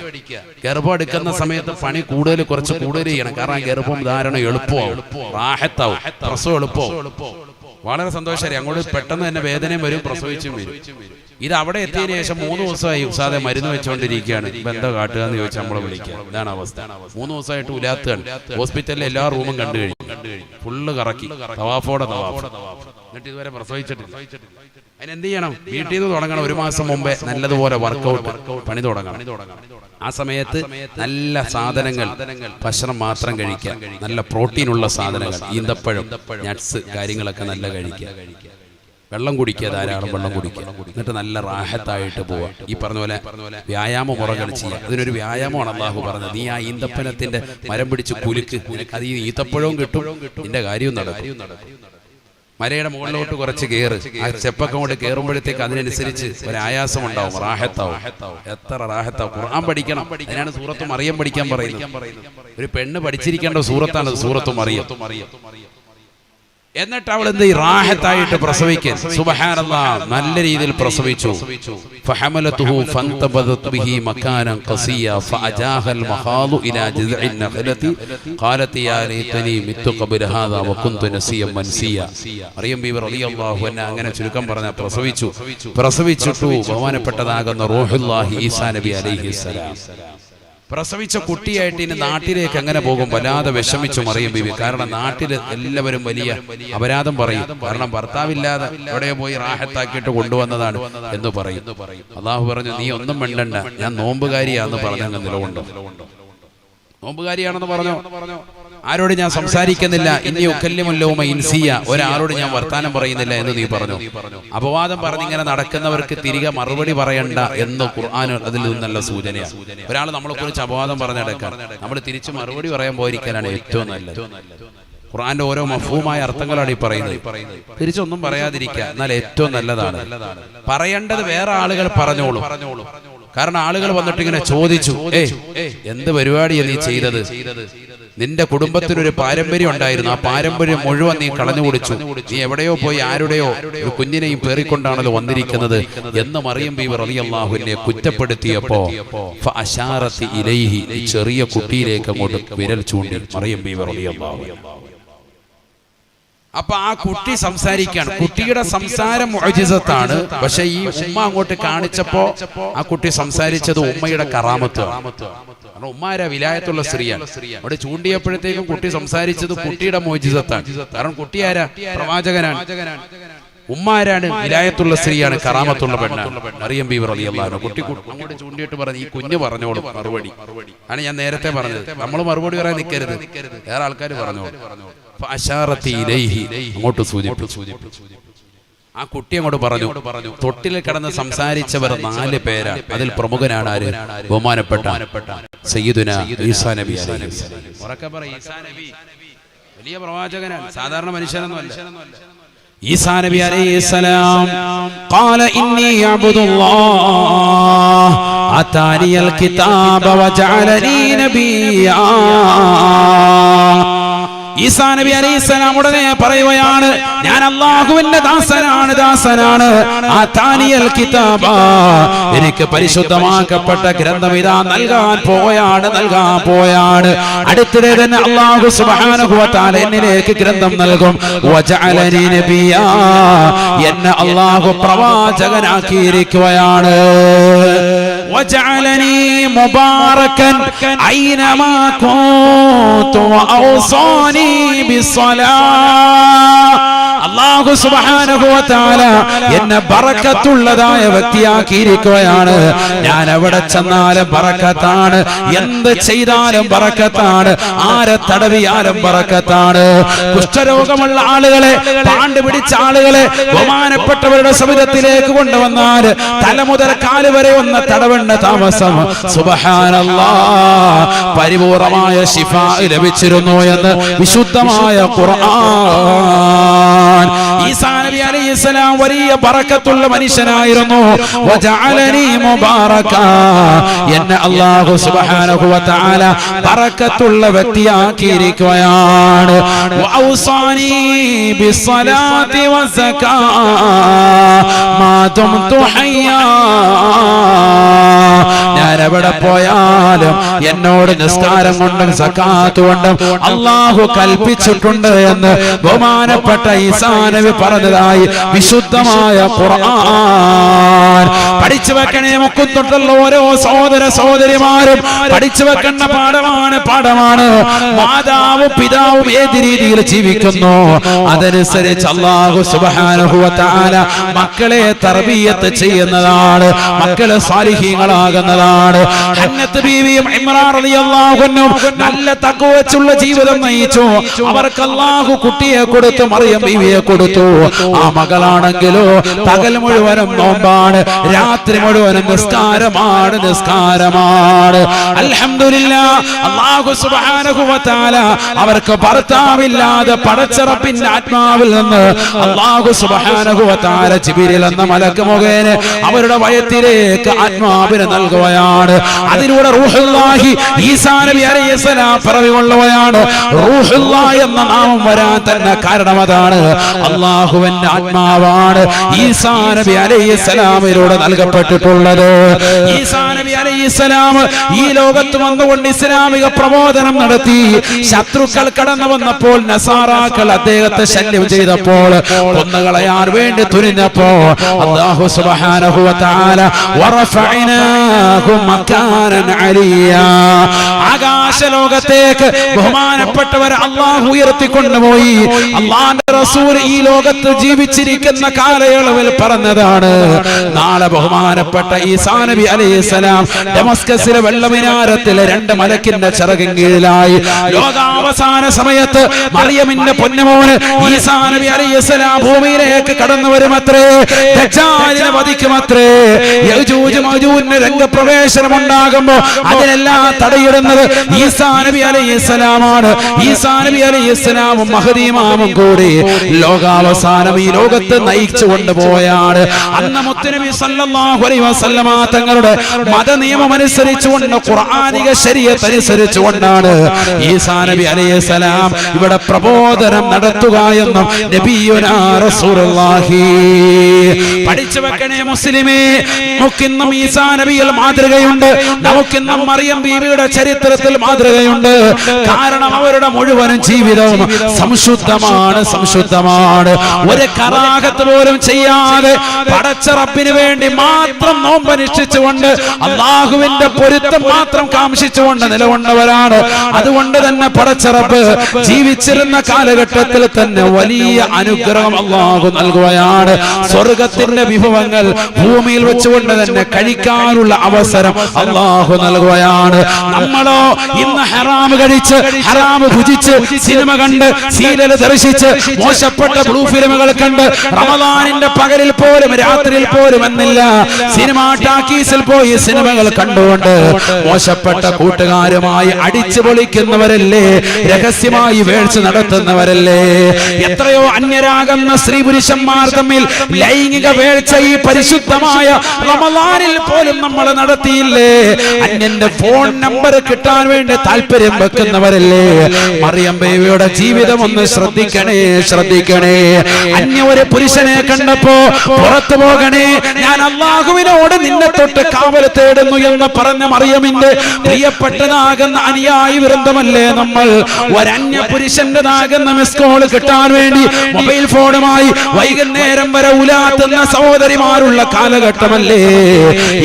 ഗർഭം എടുക്കുന്ന സമയത്ത് പണി കുറച്ച് കൂടുതൽ ചെയ്യണം. കാരണം ഗർഭം ധാരണ എളുപ്പമാവും, റാഹത്താവും, പ്രസവം എളുപ്പമാവും. വളരെ സന്തോഷമായി. അങ്ങോട്ട് പെട്ടെന്ന് തന്നെ വേദനയും വരും, പ്രസവിച്ചും വരും. ഇത് അവിടെ എത്തിയതിനു ശേഷം 3 ദിവസമായി ഉസാദെ മരുന്ന് വെച്ചുകൊണ്ടിരിക്കുകയാണ്. എന്താ കാട്ടുക എന്ന് ചോദിച്ചാൽ നമ്മളെ വിളിക്കുക. ഇതാണ് അവസ്ഥ. 3 ദിവസമായിട്ട് ഉലാത്തുകയാണ്. ഹോസ്പിറ്റലിലെ എല്ലാ റൂമും കണ്ടു കഴിഞ്ഞു, ഫുള്ള് കറക്കി, തവാഫോടെ തവാഫ്. എന്നിട്ട് ഇതുവരെ പ്രസവിച്ചിട്ടില്ല. അതിനെന്ത് ചെയ്യണം? വീട്ടിൽ നിന്ന് തുടങ്ങണം. 1 മാസം മുമ്പേ നല്ലതുപോലെ വർക്കൗട്ട് പണി തുടങ്ങണം. ആ സമയത്ത് നല്ല സാധനങ്ങൾ, ഭക്ഷണം മാത്രം കഴിക്കുക. നല്ല പ്രോട്ടീനുള്ള സാധനങ്ങൾ, ഈന്തപ്പഴം, നട്ട്സ് കാര്യങ്ങളൊക്കെ നല്ല കഴിക്കുക. വെള്ളം കുടിക്കുക, ധാരാളം വെള്ളം കുടിക്കുക. എന്നിട്ട് നല്ല റാഹത്തായിട്ട് പോവുക. ഈ പറഞ്ഞ പോലെ വ്യായാമ മുറകൾ ചെയ്യുക. അതിനൊരു വ്യായാമമാണ് അല്ലാഹു പറഞ്ഞത്. നീ ആ ഈന്തപ്പനത്തിന്റെ മരം പിടിച്ച് കുലുക്ക്, അത് ഈ ഈത്തപ്പഴവും കിട്ടും, നിന്റെ കാര്യവും നടക്കും. മലയുടെ മുകളിലോട്ട് കുറച്ച് കയറ്. ആ സ്റ്റെപ്പൊക്കെ കൊണ്ട് കയറുമ്പോഴത്തേക്ക് അതിനനുസരിച്ച് ഒരു ആയാസം ഉണ്ടാവും, റാഹത്താവും. എത്ര റാഹത്താവും! ഖുർആൻ പഠിക്കണം. അതിനാണ് സൂറത്ത് മറിയം പഠിക്കാൻ പറയുന്നത്. ഒരു പെണ്ണ് പഠിച്ചിരിക്കേണ്ട സൂറത്താണ് സൂറത്ത് മറിയം. എന്നിട്ട് അവൾ എന്ത് റാഹത്തായിട്ട് പ്രസവിക്കാൻ. സുബ്ഹാനല്ലാഹ്, നല്ല രീതിയിൽ പ്രസവിച്ചു. ഫഹമലതുഹു ഫന്തബദത് ബിഹി മകാനൻ ഖസിയ ഫഅജാഹൽ മഖാദു ഇലാ ജിസ്ഇൻ നഖലതി ഖാലത് യാ ലൈതനി മിത്തു ഖബ്ല ഹാദാ വകുന്തു നസിയൻ മൻസിയ. മറിയം ബീവി റളിയല്ലാഹു അൻഹ അങ്ങനെ ചുരുക്കം പറഞ്ഞ പ്രസവിച്ചിട്ടു ബഹുമാനപ്പെട്ടതാകുന്ന റൂഹുല്ലാഹി ഈസാ നബി അലൈഹിസ്സലാം. പ്രസവിച്ച കുട്ടിയായിട്ട് ഇനി നാട്ടിലേക്ക് എങ്ങനെ പോകും? വല്ലാതെ വിഷമിച്ചു മറിയം ബീവി. കാരണം നാട്ടിൽ എല്ലാവരും വലിയ അപരാധം പറയും. കാരണം ഭർത്താവില്ലാതെ എവിടെ പോയി റാഹത്താക്കിയിട്ട് കൊണ്ടുവന്നതാണ് എന്ന് പറയും. അല്ലാഹു പറഞ്ഞു, നീ ഒന്നും മിണ്ടണ്ട, ഞാൻ നോമ്പുകാരിയാന്ന് പറഞ്ഞങ്ങ് നിലകൊണ്ടു. നോമ്പുകാരിയാണെന്ന് പറഞ്ഞു. ആരോട് ഞാൻ സംസാരിക്കുന്നില്ല. ഇനി ഉക്കല്ലിമുല്ലൗമ ഇൻസിയ, ഒരാളോട് ഞാൻ വർത്താനം പറയുന്നില്ല എന്ന് നീ പറഞ്ഞു. അപവാദം പറഞ്ഞിങ്ങനെ നടക്കുന്നവർക്ക് തിരികെ മറുപടി പറയണ്ട എന്ന് ഖുർആൻ അതിൽ നിന്നല്ല സൂചനയാണ്. ഒരാൾ നമ്മളെ കുറിച്ച് അപവാദം പറഞ്ഞെടുക്കാൻ നമ്മൾ തിരിച്ച് മറുപടി പറയാൻ പോയിരിക്കാനാണ് ഏറ്റവും നല്ലത്. ഖുർആന്റെ ഓരോ മഫ്ഹൂമായ അർത്ഥങ്ങളാണ് ഈ പറയുന്നത്. തിരിച്ചൊന്നും പറയാതിരിക്കുക, എന്നാൽ ഏറ്റവും നല്ലതാണ്. പറയേണ്ടത് വേറെ ആളുകൾ പറഞ്ഞോളൂ. കാരണം ആളുകൾ വന്നിട്ട് ഇങ്ങനെ ചോദിച്ചു, എന്ത് പരിപാടിയാണ് നീ ചെയ്തത്? നിന്റെ കുടുംബത്തിനൊരു പാരമ്പര്യം ഉണ്ടായിരുന്നു, ആ പാരമ്പര്യം മുഴുവൻ നീ കളഞ്ഞു കുടിച്ചു. നീ എവിടെയോ പോയി ആരുടെയോ ഒരു കുഞ്ഞിനെയും പേറിക്കൊണ്ടാണല്ലോ വന്നിരിക്കുന്നത് എന്ന് മറിയം ബീവി റളിയല്ലാഹു അൻഹയെ കുറ്റപ്പെടുത്തിയപ്പോ ഫഅശാറത്തി ഇലൈഹി, ചെറിയ കുട്ടിയിലേക്ക് അങ്ങോട്ട് വിരൽ ചൂണ്ടി മറിയം ബീവി റളിയല്ലാഹു അൻഹ. അപ്പൊ ആ കുട്ടി സംസാരിക്കാണ്. കുട്ടിയുടെ സംസാരം മുഅ്ജിസത്താണ്. പക്ഷെ ഈ ഉമ്മ അങ്ങോട്ട് കാണിച്ചപ്പോ ആ കുട്ടി സംസാരിച്ചത് ഉമ്മയുടെ കറാമത്താണ്. കാരണം ഉമ്മ ആരാ? വിലായത്തുള്ള സ്ത്രീയാണ്. അവിടെ ചൂണ്ടിയപ്പോഴത്തേക്കും കുട്ടി സംസാരിച്ചത് കുട്ടിയുടെ മുഅ്ജിസത്താണ്. കാരണം കുട്ടി ആരാ? പ്രവാചകനാണ്. ഉമ്മ ആരാണ്? വിലായത്തുള്ള സ്ത്രീയാണ്, കറാമത്തുള്ള പെണ്ണാണ് മറിയം ബീവി റളിയല്ലാഹു അൻഹ. കുട്ടി അങ്ങോട്ട് ചൂണ്ടിയിട്ട് പറഞ്ഞു, ഈ കുഞ്ഞ് പറഞ്ഞോളൂ മറുപടി. ആണ് ഞാൻ നേരത്തെ പറഞ്ഞത്. നമ്മൾ മറുപടി പറയാൻ നിൽക്കരുത്, വേറെ ആൾക്കാർ പറഞ്ഞോളൂ. അങ്ങോട്ട് സൂചിപ്പിച്ചു. ആ കുട്ടി അങ്ങോട്ട് പറഞ്ഞു. തൊട്ടിൽ കിടന്ന് സംസാരിച്ചവർ 4 പേരാണ്. അതിൽ പ്രമുഖനാണ് ആര്? ബഹുമാനപ്പെട്ട സയ്യിദുനാ ഈസാ നബി അലൈഹിസ്സലാം. ഉറക്കെ പറ, ഈസാ നബി വലിയ പ്രവാചകനാണ്, സാധാരണ മനുഷ്യനൊന്നുമല്ല. ഈസാ നബി അലൈഹിസ്സലാം ഖാല ഇന്നി അബ്ദുല്ലാഹ് അതാനിയൽ കിതാബ വജഅലനി നബിയ്യാ. ഈസാ നബി അലൈഹിസ്സലാം ഉടനെ പറയുകയാണ്, ഞാൻ അല്ലാഹുവിന്റെ ദാസനാണ്. ആതാനിയൽ കിതാബ, എനിക്ക് പരിശുദ്ധമാക്കപ്പെട്ട ഗ്രന്ഥം ഇതാ നൽകാൻ പോയാണ്. അടുത്തിടെ തന്നെ അല്ലാഹു സുബ്ഹാനഹു വ തആല എന്നിലേക്ക് ഗ്രന്ഥം നൽകും. വജഅലനി നബിയ്യാ, എന്നെ അല്ലാഹു പ്രവാചകനാക്കിയിരിക്കുകയാണ്. വജഅലനി മുബാറകൻ ഐനമാ കുന്തു വഔസാനി അല്ലാഹു സുബ്ഹാനഹു വ തആല എന്നെ ബറക്കത്തുള്ളതായ വ്യക്തിയാക്കിയിരിക്കുകയാണ്. ഞാൻ എവിടെ ചെന്നാലും ബറക്കത്താണ്, എന്ത് ചെയ്താലും ബറക്കത്താണ്, ആരെ തടവിയാലും ബറക്കത്താണ്. കുഷ്ഠരോഗമുള്ള ആളുകളെ, പാണ്ട് പിടിച്ച ആളുകളെ ബഹുമാനപ്പെട്ടവരുടെ സവിധത്തിലേക്ക് കൊണ്ടുവന്നാൽ തല മുതൽ കാല് വരെ ഒന്ന് തടവേണ്ട താമസം. സുബ്ഹാനല്ലാഹ്, പരിപൂർണമായ ശിഫാ ലഭിച്ചിരുന്നു എന്ന് വിശുദ്ധമായ ഖുർആൻ. ഈസാ നബി അലൈഹിസ്സലാം വലിയ ബറക്കത്തുള്ള മനുഷ്യനായിരുന്നു. വജഅലനി മുബാറക, എന്നെ അല്ലാഹു സുബ്ഹാനഹു വ തആല ബറക്കത്തുള്ള വ്യക്തിയാക്കിയിരിക്കുകയാണ്. വഔസാനി ബിസ്സലാത്തി വസകാ മാ ദുംതു ഹയ്യാ, ഞാൻ എവിടെ പോയാലും എന്നോട് നിസ്കാരം കൊണ്ടും സകാത്ത് കൊണ്ടും അല്ലാഹു കൽപ്പിച്ചിട്ടുണ്ട് എന്ന് ബഹുമാനപ്പെട്ട ഈസാ നബി പറഞ്ഞതായി വിശുദ്ധമായ ഖുർആൻ. പഠിച്ചു വെക്കണേ മുക്കുത്തുള്ള ഓരോ സഹോദരിമാരും പഠിച്ചു വെക്കേണ്ട പാഠമാണ്. മാതാവും പിതാവും ഏത് രീതിയിൽ ജീവിക്കുന്നു അതനുസരിച്ച് അല്ലാഹു സുബ്ഹാനഹു വ തആല മക്കളെ തർബിയത്ത് ചെയ്യുന്നതാണ്, മക്കളെ സാലിഹീങ്ങളാകുന്നതാണ്. ഹന്നത്ത് ബീവിയും ഇമ്രാൻ റളിയല്ലാഹു അൻഹു നല്ല തഖ്വ വെച്ചുള്ള ജീവിതം നയിച്ചു. അവർക്ക് അല്ലാഹു കുട്ടിയെ കൊടുത്തു, മറിയം ബീവിയെ കൊടുത്തു. ആ മകളാണെങ്കിലോ പകൽ മുഴുവനും നോമ്പാണ്, രാത്രി മുഴുവനും നിസ്കാരമാണ്. അൽഹംദുലില്ലാഹ്, അല്ലാഹു സുബ്ഹാനഹു വ തആല അവർക്ക് ഭർത്താവില്ലാതെ പടച്ചറപ്പിന്റെ ആത്മാവിൽ നിന്ന് അല്ലാഹു സുബ്ഹാനഹു വ തആല ജിബ്രീൽ എന്ന മലക്ക് മുഖേന അവരുടെ വയറ്റിലേക്ക് ആത്മാവിനെ നൽകുകയാണ്. അതിലൂടെ റൂഹുല്ലാഹി ഈസാ നബി അലൈഹിസ്സലാം പിറവികൊള്ളുകയാണ്. റൂഹുല്ലാഹി എന്ന നാമം വരാൻ തന്നെ കാരണം അതാണ്. അല്ലാഹുവിന്റെ ആത്മാവാണ് ഈസാ നബി അലൈഹിസ്സലാമിലൂടെ നൽകപ്പെട്ടിട്ടുള്ളത്. ഈസാ നബി അലൈഹിസ്സലാം ഈ ലോകത്ത് വന്നുകൊണ്ട് ഇസ്ലാമിക പ്രബോധനം നടത്തി. ശത്രുക്കൾ കടന്നു വന്നപ്പോൾ, നസാറാക്കൾ അദ്ദേഹത്തെ ശല്യം ചെയ്തപ്പോൾ, കൊന്നുകളയാൻ വേണ്ടി തുനിഞ്ഞപ്പോ അല്ലാഹു സുബ്ഹാനഹു വ തആല വറഫഅനാഹു മകാനൻ അലിയാ, ആകാശലോകത്തേക്ക് ബഹുമാനപ്പെട്ടവരെ അല്ലാഹു ഉയർത്തിക്കൊണ്ടുപോയി. അല്ലാഹുവിന്റെ റസൂൽ ഈ ലോകത്ത് ജീവിച്ചിരിക്കുന്ന കാലയളവിൽ പറഞ്ഞതാണ്, നാളെ ബഹുമാനപ്പെട്ട ഈസാ നബി അലൈഹിസ്സലാം ഡമസ്കസിലെ വെള്ളമിനാരത്തിൽ 2 മലക്കിന്റെ ചിറകിൻ കീഴിലായി ലോകാവസാന സമയത്ത് മറിയമിന്റെ പൊന്നുമോന് ഈസാ നബി അലൈഹിസ്സലാം ഭൂമിയിലേക്ക് കടന്നു വരുമത്രേ, ദജ്ജാലിനെ വധിക്കുമത്രേ. യജൂജ് മജൂജിന്റെ രംഗപ്രവേശനം ഉണ്ടാകുമ്പോൾ അതിനെല്ലാം തടയിടുന്നത് ഈസാ നബി അലൈഹിസ്സലാമാണ്. ഈസാ നബി അലൈഹിസ്സലാമും മഹ്ദി ഇമാമും കൂടി ലോകാവസാനം ഈ ലോകത്ത് നയിച്ചു കൊണ്ടുപോയാണ്. അന്ന് മുത്തുനബി സല്ലല്ലാഹു അലൈഹി വസല്ലമ തങ്ങളുടെ മതനിയമം അനുസരിച്ചുകൊണ്ട് ഖുർആനിക ശരീഅത്ത് അനുസരിച്ചുകൊണ്ടാണ് ഈസാ നബി അലൈഹിസ്സലാം ഇവിടെ പ്രബോധനം നടത്തുക എന്നും നബിയുനാ റസൂലുള്ളാഹി. പഠിച്ചു വെക്കണേ മുസ്ലിമേ, നമുക്കിന്നും ഈസാ നബിയിൽ മാതൃകയുണ്ട്, നമുക്കിന്നും മറിയം ബീവിയുടെ ചരിത്രത്തിൽ മാതൃകയുണ്ട്. കാരണം അവരുടെ മുഴുവനും ജീവിതവും സംശുദ്ധമാണ്. ഒരു കറാഹത്ത് പോലും ചെയ്യാതെ പടച്ച റബ്ബിന് വേണ്ടി മാത്രം നോമ്പനുഷ്ഠിച്ചുകൊണ്ട് അല്ലാഹുവിന്റെ പൊരുത്തം മാത്രം കാംക്ഷിച്ചുകൊണ്ട് നിലകൊണ്ടവരാണ്. അതുകൊണ്ട് തന്നെ പടച്ച റബ്ബ് ജീവിച്ചിരുന്ന കാലഘട്ടത്തിൽ തന്നെ വലിയ അനുഗ്രഹം അല്ലാഹു നൽകുകയാണ്. സ്വർഗത്തിന്റെ വിഭവങ്ങൾ ഭൂമിയിൽ വെച്ചുകൊണ്ട് തന്നെ കഴിക്കാനുള്ള അവസരം അല്ലാഹു നൽകുകയാണ്. നമ്മളോ ഇന്ന് ഹറാം കഴിച്ച്, ഹറാം ഭുജിച്ച്, സിനിമ കണ്ട്, സീരിയൽ ദർശിച്ച്, മോശപ്പെട്ട ബ്ലൂ ഫിലിമുകൾ കണ്ട്, റമദാനിന്റെ പകലിൽ പോലും രാത്രിയിൽ പോലും എന്നില്ല സിനിമാ ടാക്കീസിൽ പോയി സിനിമകൾ കണ്ടുകൊണ്ട് മോശപ്പെട്ട കൂട്ടുകാരുമായി അടിച്ചു പൊളിക്കുന്നവരല്ലേ, രഹസ്യമായി വേഴ്ച നടത്തുന്നവരല്ലേ. എത്രയോ അന്യരാകുന്ന സ്ത്രീ പുരുഷന്മാർ തമ്മിൽ ലൈംഗിക വേഴ്ച ഈ പരിശുദ്ധമായ റമദാനിൽ പോലും നമ്മൾ നടത്തിയില്ലേ. അന്യന്റെ ഫോൺ നമ്പർ കിട്ടാൻ വേണ്ടി താല്പര്യം വെക്കുന്നവരല്ലേ. മറിയം ബീവിയുടെ ജീവിതം ഒന്ന് ശ്രദ്ധിക്കണേ. അന്യ ഒരു പുരുഷനെ കണ്ടപ്പോ പുറത്തു പോകണേ, ഞാൻ അല്ലാഹുവിനോട് നിന്നെ തൊട്ട് കാവൽ തേടുന്നു എന്ന് പറഞ്ഞ മറിയമിന്റെ പ്രിയപ്പെട്ടതാകുന്ന അനുയായി വൃന്ദമല്ലേ നമ്മൾ. ഒരന്യ പുരുഷന്റെതാകുന്ന മിസ് കോൾ കിട്ടാൻ വേണ്ടി മൊബൈൽ ഫോണുമായി വൈകുന്നേരം വരെ ഉലാത്തുന്ന സഹോദരിമാരുള്ള കാലഘട്ടമല്ലേ.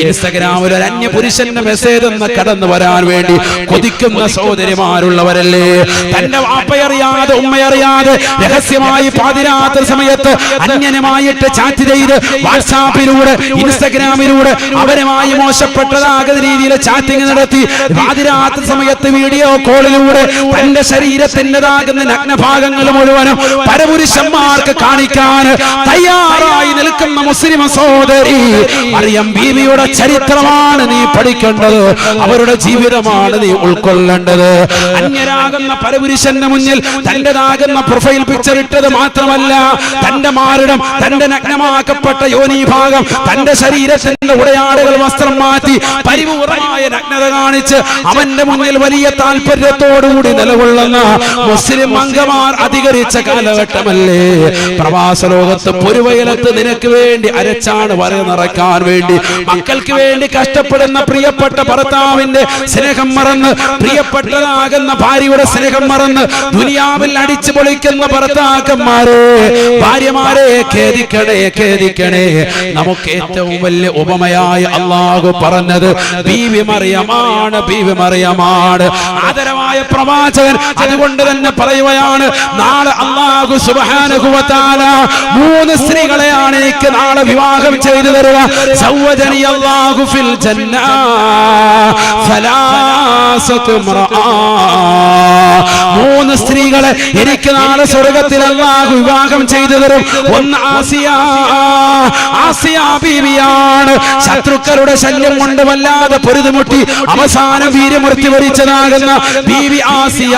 ഇൻസ്റ്റഗ്രാമിൽ ഒരു അന്യ പുരുഷന്റെ മെസ്സേജ് എന്ന് കടന്നു വരാൻ വേണ്ടി കൊതിക്കുന്ന സഹോദരിമാരുള്ളവരല്ലേ. തന്റെ വാപ്പയറിയാതെ ഉമ്മയറിയാതെ രഹസ്യമായി പാതിരാത്രി സമയത്ത് അന്യനുമായിട്ട് ചാറ്റ് ചെയ്ത് വാട്സാപ്പിലൂടെ ഇൻസ്റ്റഗ്രാമിലൂടെ അവരുമായി മോശപ്പെട്ടതാകുന്ന രീതിയിൽ ചാറ്റിംഗ് നടത്തി പാതിരാത്രി സമയത്ത് വീഡിയോ കോളിലൂടെ തന്റെ ശരീരത്തിൻ്റെതാകുന്ന നഗ്നഭാഗങ്ങൾ മുഴുവനും പരപുരുഷന്മാർക്ക് കാണിക്കാൻ തയ്യാറായി നിൽക്കുന്ന മുസ്ലിം സഹോദരി മറിയം ബീവിയുടെ ചരിത്രമാണ് നീ പഠിക്കേണ്ടത്. അവരുടെ ജീവിതമാണ് നീ ഉൾക്കൊള്ളേണ്ടത്. അന്യരാകുന്ന പരപുരുഷന്റെ മുന്നിൽ തന്റേതാകുന്ന പ്രൊഫൈൽ പിക്ചർ ഇട്ടത് മാത്രമല്ല, തന്റെ മാറിടം, തന്റെ നഗ്നമാക്കപ്പെട്ട യോനി ഭാഗം, തന്റെ ശരീരത്തിന്റെ ഉടയാടുകൾ വസ്ത്രം മാറ്റി പരിപൂർണമായ നഗ്നത കാണിച്ച് അവന്റെ മുന്നിൽ വലിയ താല്പര്യത്തോടുകൂടി നിലകൊള്ളുന്ന മുസ്ലിം അംഗമാർ അധികരിച്ച കാലഘട്ടമല്ലേ. പ്രവാസ ലോകത്ത് പൊരുവയലത്ത് നിനക്ക് വേണ്ടി അരച്ചാണ് വര നിറയ്ക്കാൻ വേണ്ടി, മക്കൾക്ക് വേണ്ടി കഷ്ടപ്പെടുന്ന പ്രിയപ്പെട്ട ഭർത്താവിന്റെ സ്നേഹം മറന്ന്, പ്രിയപ്പെട്ടതാകുന്ന ഭാര്യയുടെ സ്നേഹം മറന്ന് ദുനിയാവിൽ അടിച്ചു പൊളിക്കുന്ന ഭർത്താക്കന്മാരെ, ഭാര്യമാരെ ഖേദിക്കണേ. നമുക്ക് ഏറ്റവും വലിയ ഉപമയായി അല്ലാഹു പറഞ്ഞത് ബീവി മറിയമാണ്. ആദരവായ പ്രവാചകൻ അതുകൊണ്ട് തന്നെ പറയുകയാണ്, നാളെ അല്ലാഹു സുബ്ഹാനഹു വ തആല 3 സ്ത്രീകളെയാണ് എനിക്ക് നാളെ വിവാഹം ചെയ്തു തരുക. സവ്വജനി അല്ലാഹു ഫിൽ ജന്ന സലാസതു മർആ. 3 സ്ത്രീകളെ എനിക്ക് നാളെ സ്വർഗ്ഗത്തിൽ അല്ലാഹു വിവാഹം ചെയ്തു തരും. ഒന്ന് ആസിയ ബീവിയാണ്. ശത്രുക്കളുടെ ശല്യം കൊണ്ട് വല്ലാതെ പൊരുതുമുട്ടി അവസാനം വീരമൃത്യു വരിച്ചതാകുന്ന ബീവി ആസിയ.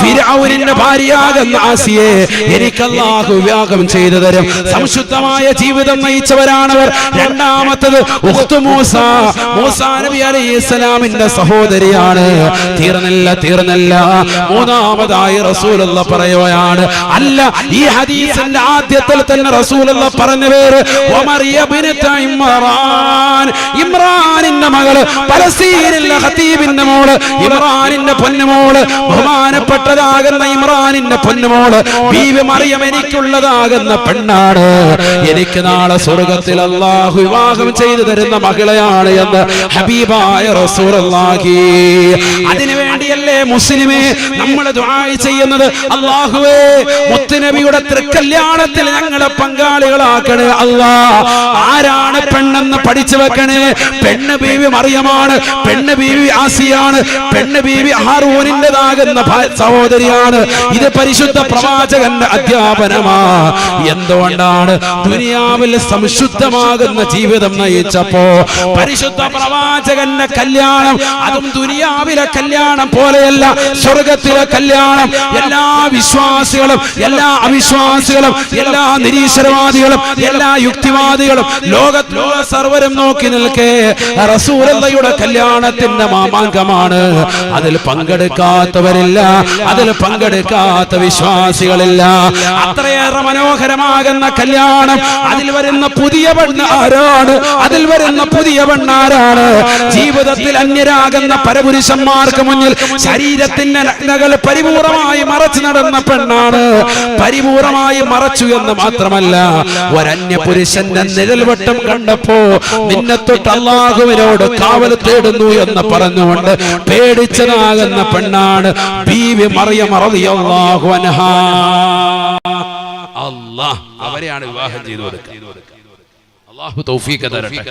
ഫിർഔനിന്റെ ഭാര്യയാകുന്ന ആസിയെ എനിക്ക് അല്ലാഹു വിവാഹം ചെയ്തു തരും. സംശുദ്ധമായ ജീവിതം നയിച്ചവരാണവർ. രണ്ടാമത്തത് ഉഖ്തു മൂസാ നബി അലൈഹിസ്സലാമിന്റെ സഹോദരിയാണ്. തീർന്നില്ല. മൂന്നാമതായി റസൂലുള്ളാഹി പറയുകയാണ്, അല്ല, ഈ ഹദീസിന്റെ ആദ്യത്തിൽ തന്നെ റസൂലുള്ളാഹി പറഞ്ഞ പേര് ഇമ്രാനിന്റെ മകള്, പലസ്തീനിലെ ഖതീബിന്റെ മോള്, ഇമ്രാനിന്റെ പൊന്നുമോള്, ബഹുമാനപ്പെട്ടതാകുന്ന ഇമ്രാനിന്റെ പൊന്നുമോള് ബീവി മറിയം എനിക്കുള്ളതാകുന്ന പെണ്ണാണ്. എനിക്ക് നാളെ സ്വർഗ്ഗത്തിൽ അല്ലാഹു വിവാഹം ചെയ്തു തരുന്ന മകളെയാണ് എന്ന് ഹബീബായ റസൂലുള്ളാഹി. അതിനുവേണ്ടിയല്ലേ മുസ്ലിമേ നമ്മൾ ദുആ ചെയ്യുന്നത്, അല്ലാഹുവേ മുത്തുനബിയുടെ തൃക്കല്യാണത്തിൽ ഞങ്ങളെ പങ്കാളികളാക്കണേ അല്ലാ. ആരാണ് പെണ്ണെന്ന് പഠിച്ചു വെക്കണേ. പെണ്ണ് ബീവി മറിയമാണ്, പെണ്ണ് ബീവി ആസിയാണ്, പെണ്ണ് ബീവി ഹാറൂനിന്റേതാകുന്ന സഹോദരിയാണ്. ഇത് പരിശുദ്ധ പ്രവാചകന്റെ അധ്യാപനമാ. എന്തുകൊണ്ടാണ്? ദുനിയാവിൽ സംശുദ്ധമാകുന്ന ജീവിതം നയിച്ചപ്പോ പരിശുദ്ധ പ്രവാചകന്റെ കല്യാണം, അതും ദുനിയാവിലെ കല്യാണം പോലെയല്ല, സ്വർഗത്തിലെ കല്യാണം. എല്ലാ വിശ്വാസികളും എല്ലാ അവിശ്വാസികളും എല്ലാ നിരീശ്വരവാദികളും എല്ലാ യുക്തിവാദികളും ലോകത്തിലുള്ള സർവരും നോക്കി നിൽക്കേ റസൂലുള്ളാഹിയുടെ കല്യാണത്തിന്റെ മാമാങ്കമാണ്. അതിൽ പങ്കെടുക്കാത്തവരില്ല, അതിൽ പങ്കെടുക്കാത്ത വിശ്വാസികളില്ല. അത്രയേറെ മനോഹരമാകുന്ന കല്യാണം, അതിൽ വരുന്ന പുതിയ പെണ്ണ് ആരാണ്? അതിൽ വരുന്ന പുതിയ പെണ്ണാരാണ്? ജീവിതത്തിൽ അന്യരാകുന്ന പരപുരുഷന്മാർക്ക് മുന്നിൽ ശരീരത്തിന്റെ നഗ്നകൾ പരിപൂർണമായി മറച്ചു നടന്ന പെണ്ണാണ്. പരിപൂർണമായി മറച്ചു എന്ന് മാത്രമല്ല, ഒരന്യ പുരുഷന്റെ നിഴൽവട്ടം കണ്ടപ്പോ നിന്നെ തൊട്ട് അല്ലാഹുവിനോട് കാവൽ തേടുന്നു എന്ന് പറഞ്ഞുകൊണ്ട് പേടിച്ചതാകുന്ന പെണ്ണാണ് ബീവി മറിയം റളിയല്ലാഹു അൻഹാ. അല്ലാഹ് അവരെയാണ് വിവാഹം ചെയ്തു കൊടുക്കുക. അല്ലാഹു തൗഫീഖ് തരട്ടെ.